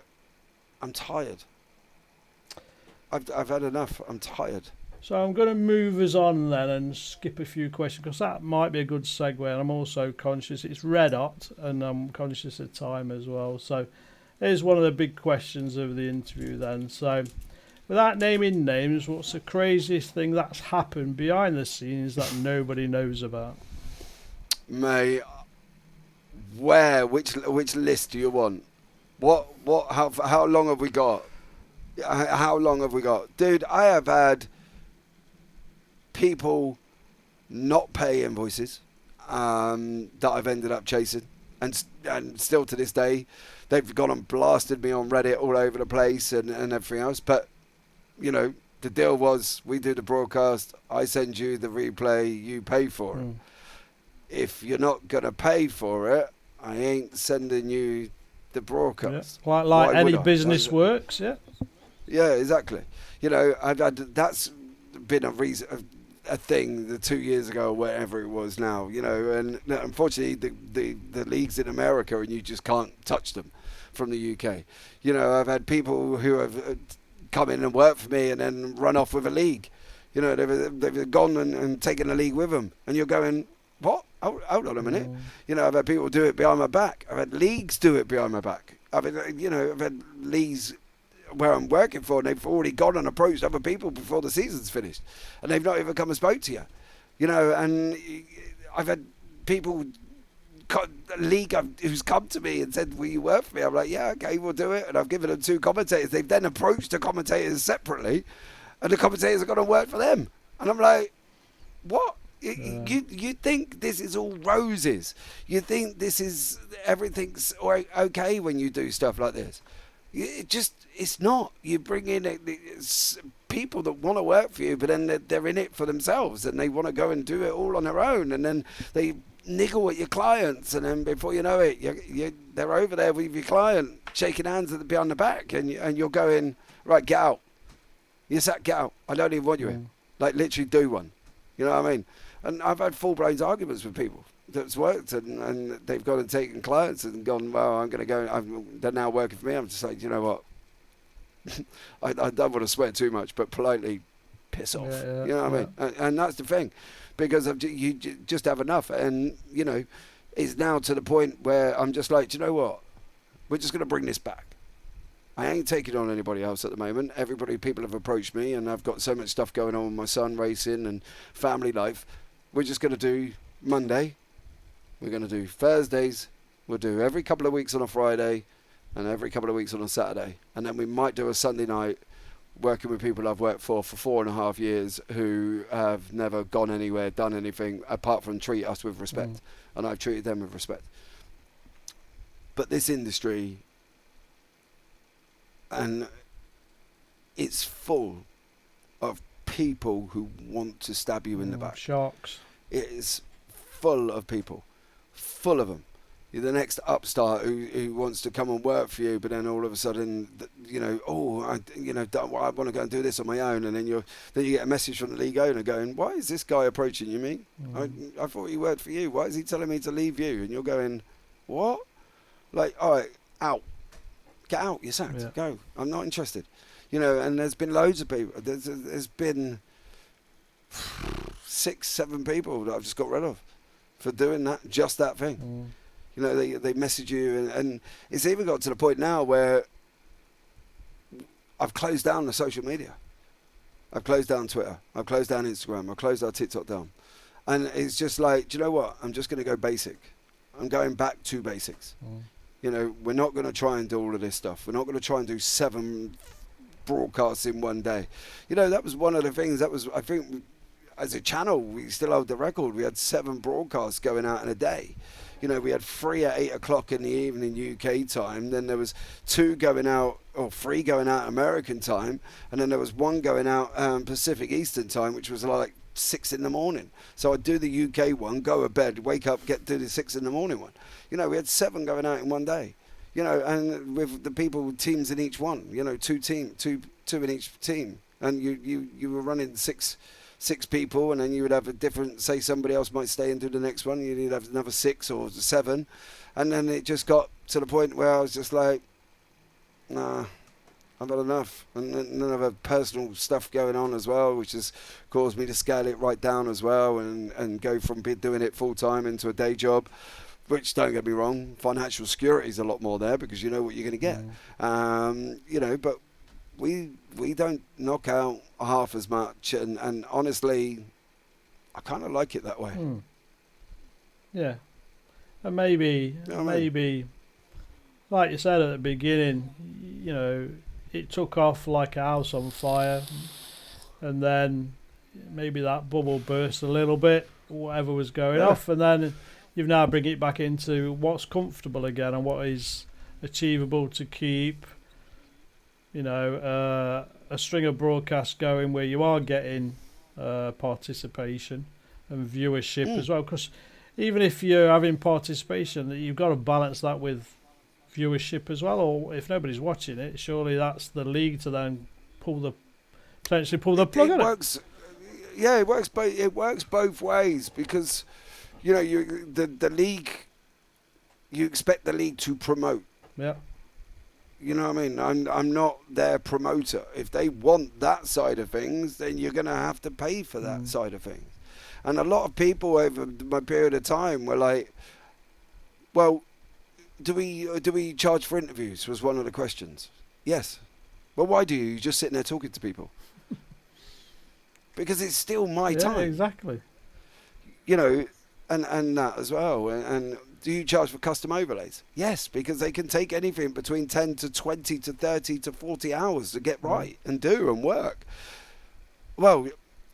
I'm tired. I've had enough. I'm tired. So I'm going to move us on then and skip a few questions because that might be a good segue. And I'm also conscious it's red hot and I'm conscious of time as well. So here's one of the big questions of the interview then. So without naming names, what's the craziest thing that's happened behind the scenes that nobody knows about? Mate, where? Which list do you want? How long have we got? How long have we got? Dude, I have had people not pay invoices that I've ended up chasing, and still to this day they've gone and blasted me on Reddit all over the place and everything else. But you know, the deal was we do the broadcast, I send you the replay, you pay for it. If you're not gonna pay for it, I ain't sending you the broadcast. Yeah. Like any business works. Yeah, exactly. You know, that's been a reason, a thing the 2 years ago or whatever it was now, you know, and unfortunately the leagues in America and you just can't touch them from the UK. You know, I've had people who have come in and worked for me and then run off with a league. You know, they've gone and taken a league with them, and you're going, what? Hold on a minute. You know, I've had people do it behind my back. I've had leagues do it behind my back. I've had leagues where I'm working for, and they've already gone and approached other people before the season's finished, and they've not even come and spoke to you. You know, and I've had people, league who's come to me and said, will you work for me? I'm like, yeah, okay, we'll do it. And I've given them 2 commentators. They've then approached the commentators separately, and the commentators have gone and worked for them. And I'm like, what? You think this is all roses? You think this is everything's okay when you do stuff like this? It's not. You bring in people that want to work for you, but then they're in it for themselves and they want to go and do it all on their own, and then they niggle at your clients, and then before you know it, they're over there with your client shaking hands behind the back, and you're going, right, get out. You sat, get out. I don't even want you in. Like, literally do one. You know what I mean? And I've had full-blown arguments with people that's worked, and they've gone and taken clients and gone, well, I'm going to go, they're now working for me. I'm just like, you know what? I don't want to swear too much, but politely piss off. You know what I mean? And that's the thing, because you just have enough. And, you know, it's now to the point where I'm just like, do you know what? We're just going to bring this back. I ain't taking on anybody else at the moment. People have approached me, and I've got so much stuff going on with my son racing and family life. we're just going to do Monday, we're going to do Thursdays, we'll do every couple of weeks on a Friday, and every couple of weeks on a Saturday. And then we might do a Sunday night working with people I've worked for 4.5 years who have never gone anywhere, done anything, apart from treat us with respect. And I've treated them with respect. But this industry, and it's full of people who want to stab you in the back. Sharks. It is full of people. Full of them. You're the next upstart who wants to come and work for you, but then all of a sudden, I want to go and do this on my own, and then you get a message from the league owner going, "Why is this guy approaching you, me? I thought he worked for you. Why is he telling me to leave you?" And you're going, "What? Like, all right, out, get out. You're sacked. Go. I'm not interested." And there's been loads of people. There's been 6-7 people that I've just got rid of for doing that thing. They message you, and it's even got to the point now where I've closed down the social media. I've closed down Twitter. I've closed down Instagram. I've closed our TikTok down. And it's just like, do you know what? I'm just going to go basic. I'm going back to basics. We're not going to try and do all of this stuff. We're not going to try and do 7 broadcasts in one day. That was one of the things I think, as a channel, we still hold the record. We had 7 broadcasts going out in a day. We had 3 at 8 o'clock in the evening UK time. Then there was 2 going out, or 3 going out American time. And then there was 1 going out Pacific Eastern time, which was like 6 in the morning. So I'd do the UK one, go to bed, wake up, do the 6 in the morning one. We had 7 going out in one day. And with the people, teams in each one. 2 in each team. And you were running 6 people, and then you would have a different, say somebody else might stay and do the next one, you'd have another 6 or 7, and then it just got to the point where I was just like, nah, I've had enough. And then I have personal stuff going on as well, which has caused me to scale it right down as well, and go from doing it full time into a day job, which, don't get me wrong, financial security is a lot more there because you know what you're going to get. But we don't knock out half as much, and honestly, I kind of like it that way. Yeah, and maybe, like you said at the beginning, it took off like a house on fire, and then maybe that bubble burst a little bit, whatever was going off, and then you've now bring it back into what's comfortable again and what is achievable to keep. A string of broadcasts going where you are getting participation and viewership as well. Because even if you're having participation, you've got to balance that with viewership as well. Or if nobody's watching it, surely that's the league to then potentially pull the plug on it. Yeah, it works. It works both ways because the league. You expect the league to promote. Yeah. You know what I mean? I'm not their promoter. If they want that side of things, then you're going to have to pay for that side of things. And a lot of people over my period of time were like, well, do we charge for interviews? Was one of the questions. Yes. Well, why do you? You're just sitting there talking to people. Because it's still my time. Exactly. And that as well. And do you charge for custom overlays? Yes, because they can take anything between 10 to 20 to 30 to 40 hours to get right and do and work. Well,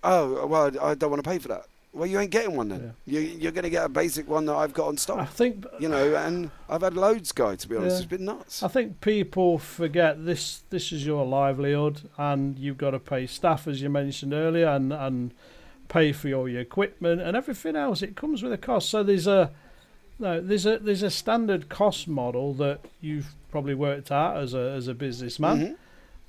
I don't want to pay for that. Well, you ain't getting one then. Yeah. You're going to get a basic one that I've got on stock. I think, and I've had loads, Guy, to be honest. It's been nuts. I think people forget this is your livelihood, and you've got to pay staff, as you mentioned earlier, and pay for all your equipment and everything else. It comes with a cost. So there's a standard cost model that you've probably worked out as a businessman,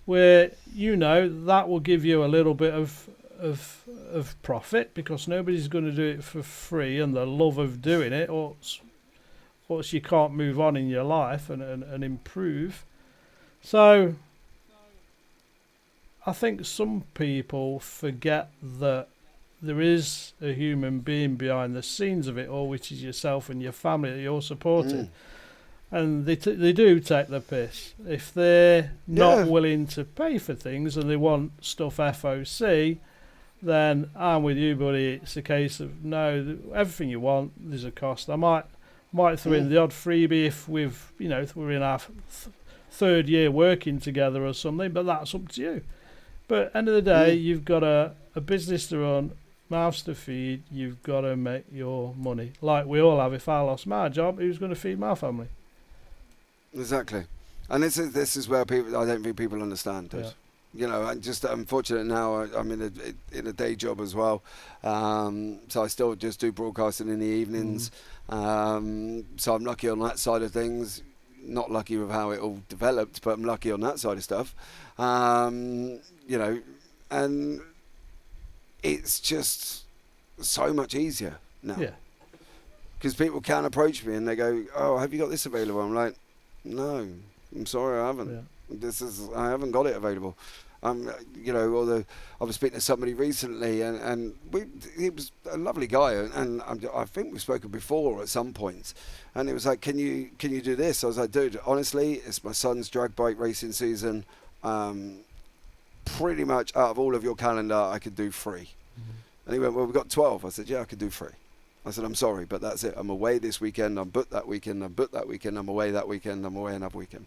where that will give you a little bit of profit because nobody's going to do it for free, and the love of doing it, or you can't move on in your life and improve. So I think some people forget that there is a human being behind the scenes of it all, which is yourself and your family that you're supporting. And they do take the piss. If they're not willing to pay for things and they want stuff FOC, then I'm with you, buddy. It's a case of no, everything you want, there's a cost. I might throw in the odd freebie if if we're in our third year working together or something, but that's up to you. But end of the day, you've got a business to run, mouths to feed. You've got to make your money, like we all have. If I lost my job, who's going to feed my family? Exactly, and this is where I don't think people understand it. Yeah. I'm just unfortunate now. I'm in a day job as well, so I still just do broadcasting in the evenings. So I'm lucky on that side of things. Not lucky with how it all developed, but I'm lucky on that side of stuff. And it's just so much easier now. Yeah. Because people can approach me and they go, "Oh, have you got this available?" I'm like, "No, I'm sorry, I haven't. I haven't got it available." Although I was speaking to somebody recently, and he was a lovely guy, and I think we've spoken before at some points, and it was like, "Can you do this?" I was like, "Dude, honestly, it's my son's drag bike racing season. Pretty much out of all of your calendar, I could do 3." And he went, "Well, we've got 12." I said, "Yeah, I could do 3." I said, "I'm sorry, but that's it. I'm away this weekend. I'm booked that weekend. I'm booked that weekend. I'm away that weekend. I'm away another weekend."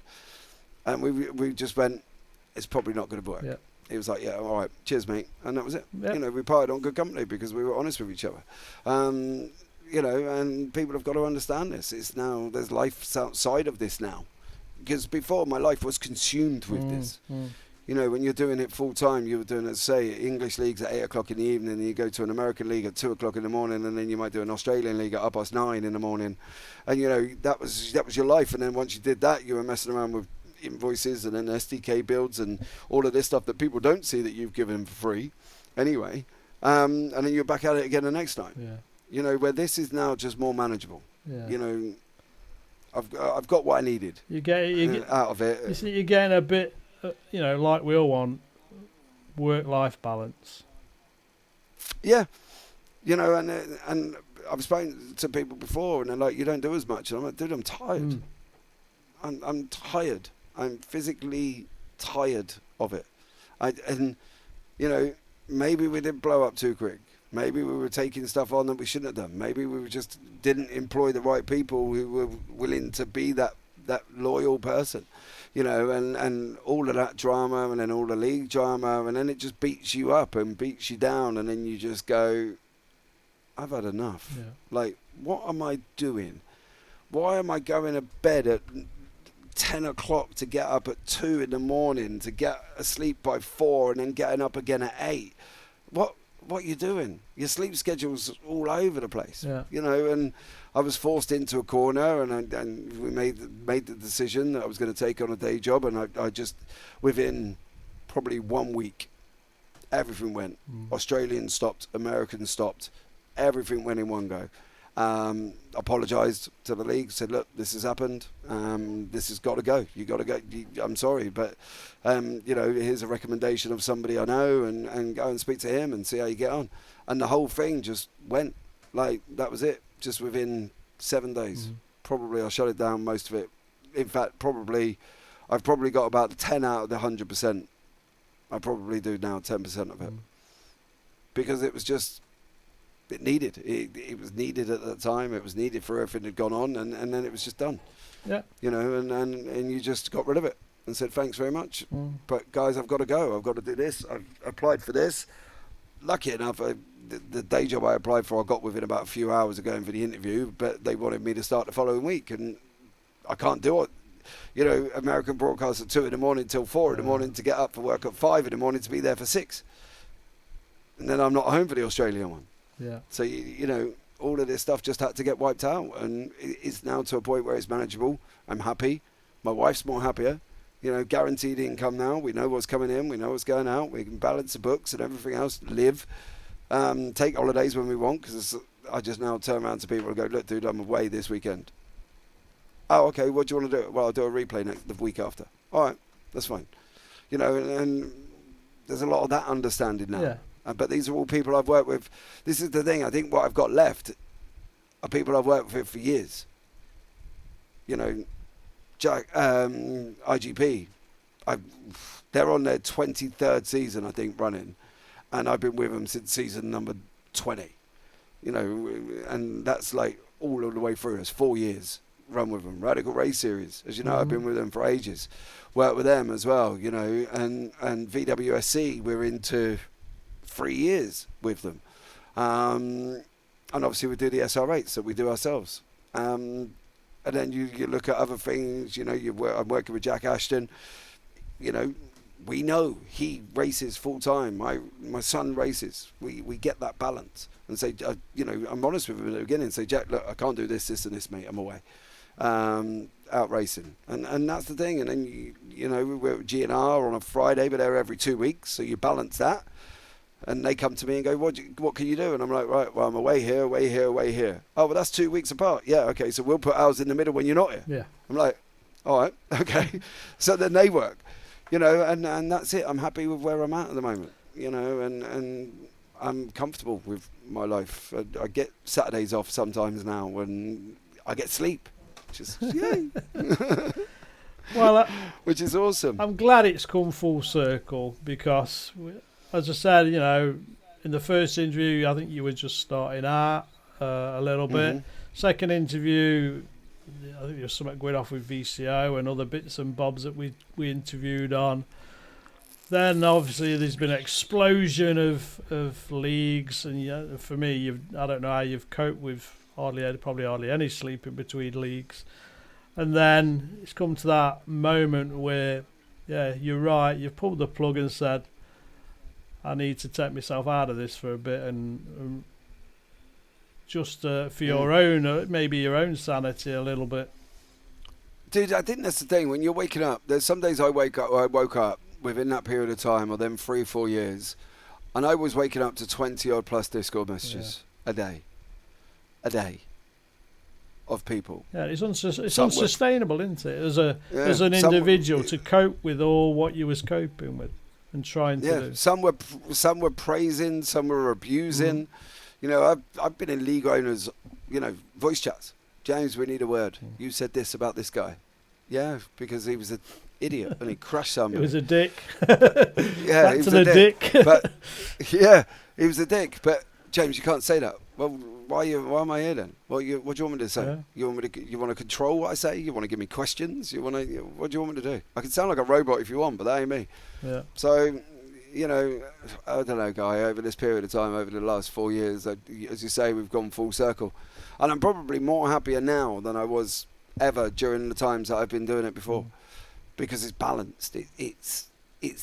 And we just went, "It's probably not going to work." Yeah. He was like, "Yeah, all right, cheers, mate," and that was it. Yeah. We parted on good company because we were honest with each other. And people have got to understand this. It's now there's life outside of this now, because before my life was consumed with this. When you're doing it full time, you were doing it, say, English leagues at 8 o'clock in the evening, and you go to an American league at 2 o'clock in the morning, and then you might do an Australian league at 9:30 in the morning, and that was your life. And then once you did that, you were messing around with invoices and then SDK builds and all of this stuff that people don't see that you've given for free, anyway. And then you're back at it again the next night. Yeah. Where this is now just more manageable. Yeah. I've got what I needed. You get out of it. You see, you're getting a bit. Like we all want, work-life balance. Yeah, and I've spoken to people before, and they're like, "You don't do as much." And I'm like, "Dude, I'm tired. I'm tired. I'm physically tired of it." Maybe we didn't blow up too quick. Maybe we were taking stuff on that we shouldn't have done. Maybe we just didn't employ the right people who were willing to be that loyal person. And all of that drama, and then all the league drama, and then it just beats you up and beats you down, and then you just go, "I've had enough." Yeah. Like, what am I doing? Why am I going to bed at 10 o'clock to get up at 2 in the morning, to get asleep by 4, and then getting up again at 8? What are you doing? Your sleep schedule's all over the place. Yeah. And I was forced into a corner, and we made the decision that I was going to take on a day job, and I just, within probably 1 week, everything went. Australians stopped, Americans stopped, everything went in one go. Apologised to the league, said, "Look, this has happened. This has got to go. You got to go. I'm sorry, but here's a recommendation of somebody I know, and go and speak to him and see how you get on." And the whole thing just went like that. Was it? Just within 7 days, probably I shut it down, most of it. In fact, I've probably got about 10 out of the 100%. I probably do now 10% of it, because it was just. It was needed at that time. It was needed for everything that had gone on, and then it was just done. Yeah. And you just got rid of it and said, "Thanks very much. But guys, I've got to go. I've got to do this. I've applied for this." Lucky enough, the day job I applied for, I got within about a few hours of going for the interview, but they wanted me to start the following week, and I can't do it. American broadcast at 2 in the morning till 4 in the morning, to get up for work at 5 in the morning to be there for 6. And then I'm not home for the Australian one. Yeah. So, all of this stuff just had to get wiped out, and it's now to a point where it's manageable. I'm happy. My wife's more happier. Guaranteed income now. We know what's coming in. We know what's going out. We can balance the books and everything else. Live. Take holidays when we want, because I just now turn around to people and go, "Look, dude, I'm away this weekend." "Oh, okay. What do you want to do?" "Well, I'll do a replay the week after." "All right. That's fine." And there's a lot of that understanding now. Yeah. But these are all people I've worked with. This is the thing. I think what I've got left are people I've worked with for years. Jack, IGP. They're on their 23rd season, I think, running. and I've been with them since season number 20. You know, and that's like all of the way through. It's 4 years run with them. Radical Race Series, as you know, I've been with them for ages. Worked with them as well, you know, and VWSC, we're into 3 years with them. And obviously we do the SR8s that we do ourselves. And then you look at other things, you know, I'm working with Jack Ashton, you know, we know he races full time. My son races. We get that balance and say, you know, I'm honest with him at the beginning. Say, Jack, look, I can't do this, and this, mate. I'm away, out racing, and that's the thing. And then you know, we're at GNR on a Friday, but they're every 2 weeks, so you balance that. And they come to me and go, what can you do? And I'm like, right, well, I'm away here, away here, away here. Oh, well, that's 2 weeks apart. Yeah, okay, so we'll put ours in the middle when you're not here. Yeah. I'm like, all right, okay. So then they work. You know, and that's it. I'm happy with where I'm at the moment, you know, and I'm comfortable with my life. I get Saturdays off sometimes now when I get sleep, which is, yay. Well, which is awesome. I'm glad it's come full circle because, as I said, you know, in the first interview, I think you were just starting out a little bit. Second interview, I think there's something going off with VCO and other bits and bobs that we interviewed on. Then obviously there's been an explosion of leagues, and for me, I don't know how you've coped with probably hardly any sleep in between leagues. And then it's come to that moment where, yeah, you're right, you've pulled the plug and said, I need to take myself out of this for a bit and just for your own, maybe your own sanity a little bit. Dude, I think that's the thing. When you're waking up, there's some days I woke up within that period of time, or then 3-4 years, and I was waking up to 20 odd plus Discord messages a day of people. Yeah, it's unsustainable, isn't it? As an individual to cope with all what you was coping with and trying to do. Some were praising, some were abusing. You know, I've been in league owners, you know, voice chats. James, we need a word. You said this about this guy. Yeah, because he was an idiot and he crushed somebody. He was a dick. Yeah, back he was to the a dick. dick. But yeah, he was a dick. But James, you can't say that. Well, why am I here then? What do you want me to say? Yeah. You want to control what I say? You want to give me questions? What do you want me to do? I can sound like a robot if you want, but that ain't me. Yeah. So, you know, I don't know, Guy, over this period of time, over the last 4 years, as you say, we've gone full circle. And I'm probably more happier now than I was ever during the times that I've been doing it before. Because it's balanced. It's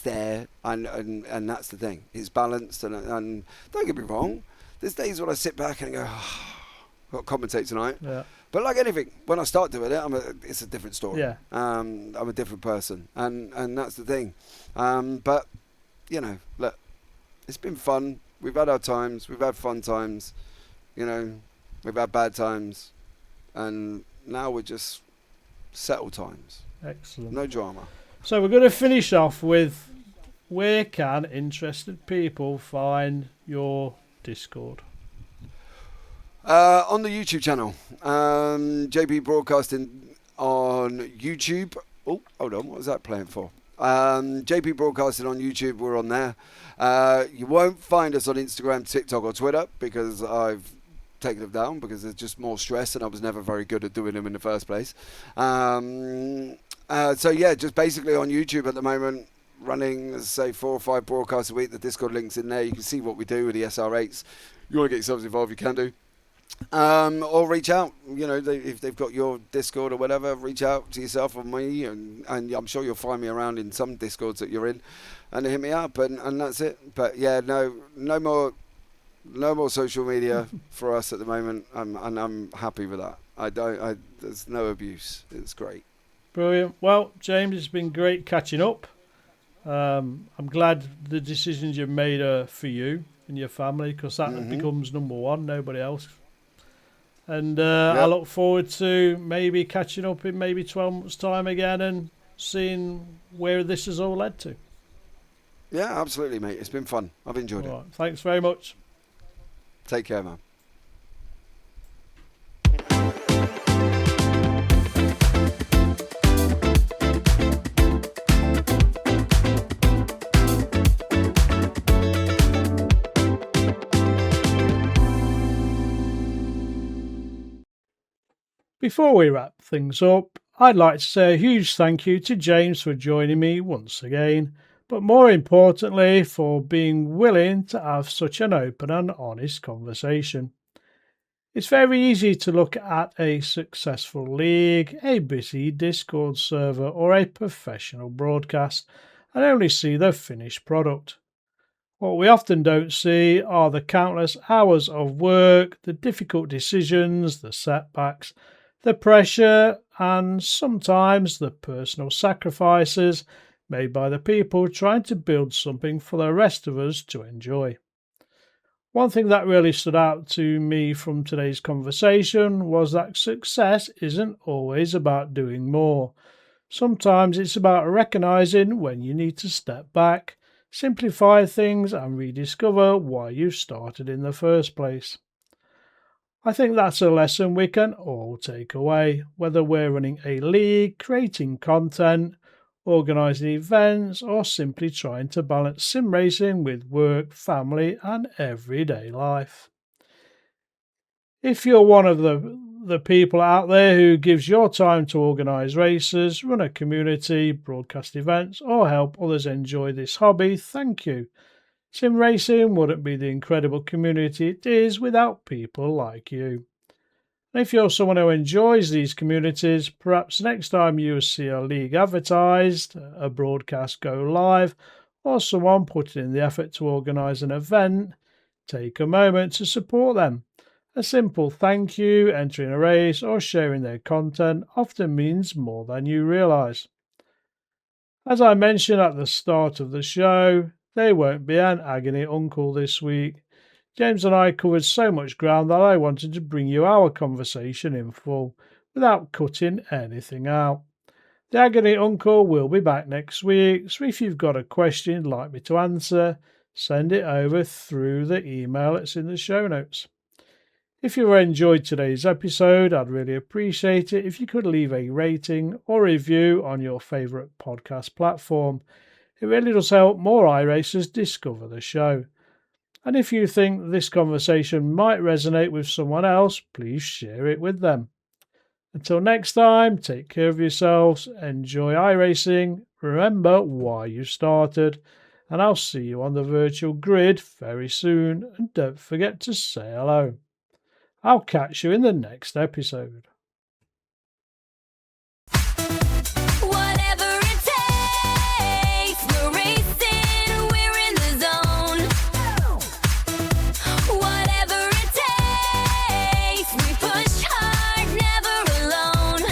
there, and that's the thing. It's balanced, and don't get me wrong, there's days when I sit back and go, I've got to commentate tonight. Yeah. But like anything, when I start doing it, it's a different story. Yeah. I'm a different person, and that's the thing. But you know, look, it's been fun. We've had our times. We've had fun times. You know, we've had bad times, and now we're just settled times. Excellent. No drama. So we're going to finish off with, where can interested people find your Discord? On the YouTube channel, JB Broadcasting on YouTube. Oh, hold on, what was that playing for? JP Broadcasting on YouTube, we're on there. You won't find us on Instagram, TikTok or Twitter because I've taken them down because there's just more stress and I was never very good at doing them in the first place. So yeah, just basically on YouTube at the moment, running, as I say, 4 or 5 broadcasts a week. The Discord link's in there. You can see what we do with the SR8s. You want to get yourselves involved, you can do. Or reach out, you know, if they've got your Discord or whatever, reach out to yourself or me, and I'm sure you'll find me around in some Discords that you're in, and hit me up, and that's it. But yeah, no more social media for us at the moment, and I'm happy with that. There's no abuse. It's great. Brilliant. Well, James, it's been great catching up. I'm glad the decisions you've made are for you and your family, because that becomes number one, nobody else. And I look forward to maybe catching up in maybe 12 months' time again and seeing where this has all led to. Yeah, absolutely, mate. It's been fun. I've enjoyed it. Thanks very much. Take care, man. Before we wrap things up, I'd like to say a huge thank you to James for joining me once again, but more importantly for being willing to have such an open and honest conversation. It's very easy to look at a successful league, a busy Discord server, or a professional broadcast and only see the finished product. What we often don't see are the countless hours of work, the difficult decisions, the setbacks, the pressure, and sometimes the personal sacrifices made by the people trying to build something for the rest of us to enjoy. One thing that really stood out to me from today's conversation was that success isn't always about doing more. Sometimes it's about recognizing when you need to step back, simplify things, and rediscover why you started in the first place. I think that's a lesson we can all take away, whether we're running a league, creating content, organising events, or simply trying to balance sim racing with work, family, and everyday life. If you're one of the people out there who gives your time to organise races, run a community, broadcast events, or help others enjoy this hobby, thank you. Sim racing wouldn't be the incredible community it is without people like you. And if you're someone who enjoys these communities, perhaps next time you see a league advertised, a broadcast go live, or someone putting in the effort to organise an event, take a moment to support them. A simple thank you, entering a race, or sharing their content often means more than you realise. As I mentioned at the start of the show, there won't be an agony uncle this week. James and I covered so much ground that I wanted to bring you our conversation in full, without cutting anything out. The agony uncle will be back next week, so if you've got a question you'd like me to answer, send it over through the email that's in the show notes. If you enjoyed today's episode, I'd really appreciate it if you could leave a rating or review on your favourite podcast platform. It really does help more iRacers discover the show. And if you think this conversation might resonate with someone else, please share it with them. Until next time, take care of yourselves, enjoy iRacing, remember why you started, and I'll see you on the virtual grid very soon, and don't forget to say hello. I'll catch you in the next episode. Whatever it takes, we're racing, we're in the zone. Whatever it takes, we push hard, never alone.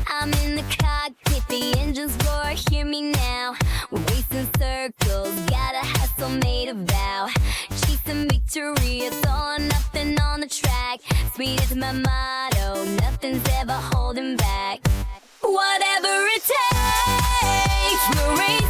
I'm in the cockpit, the engines roar, hear me now. We're racing circles, got a hustle made a vow. Chasing victory, it's all or nothing on the track. Speed is my motto, nothing's ever holding back. Whatever it takes, we're racing.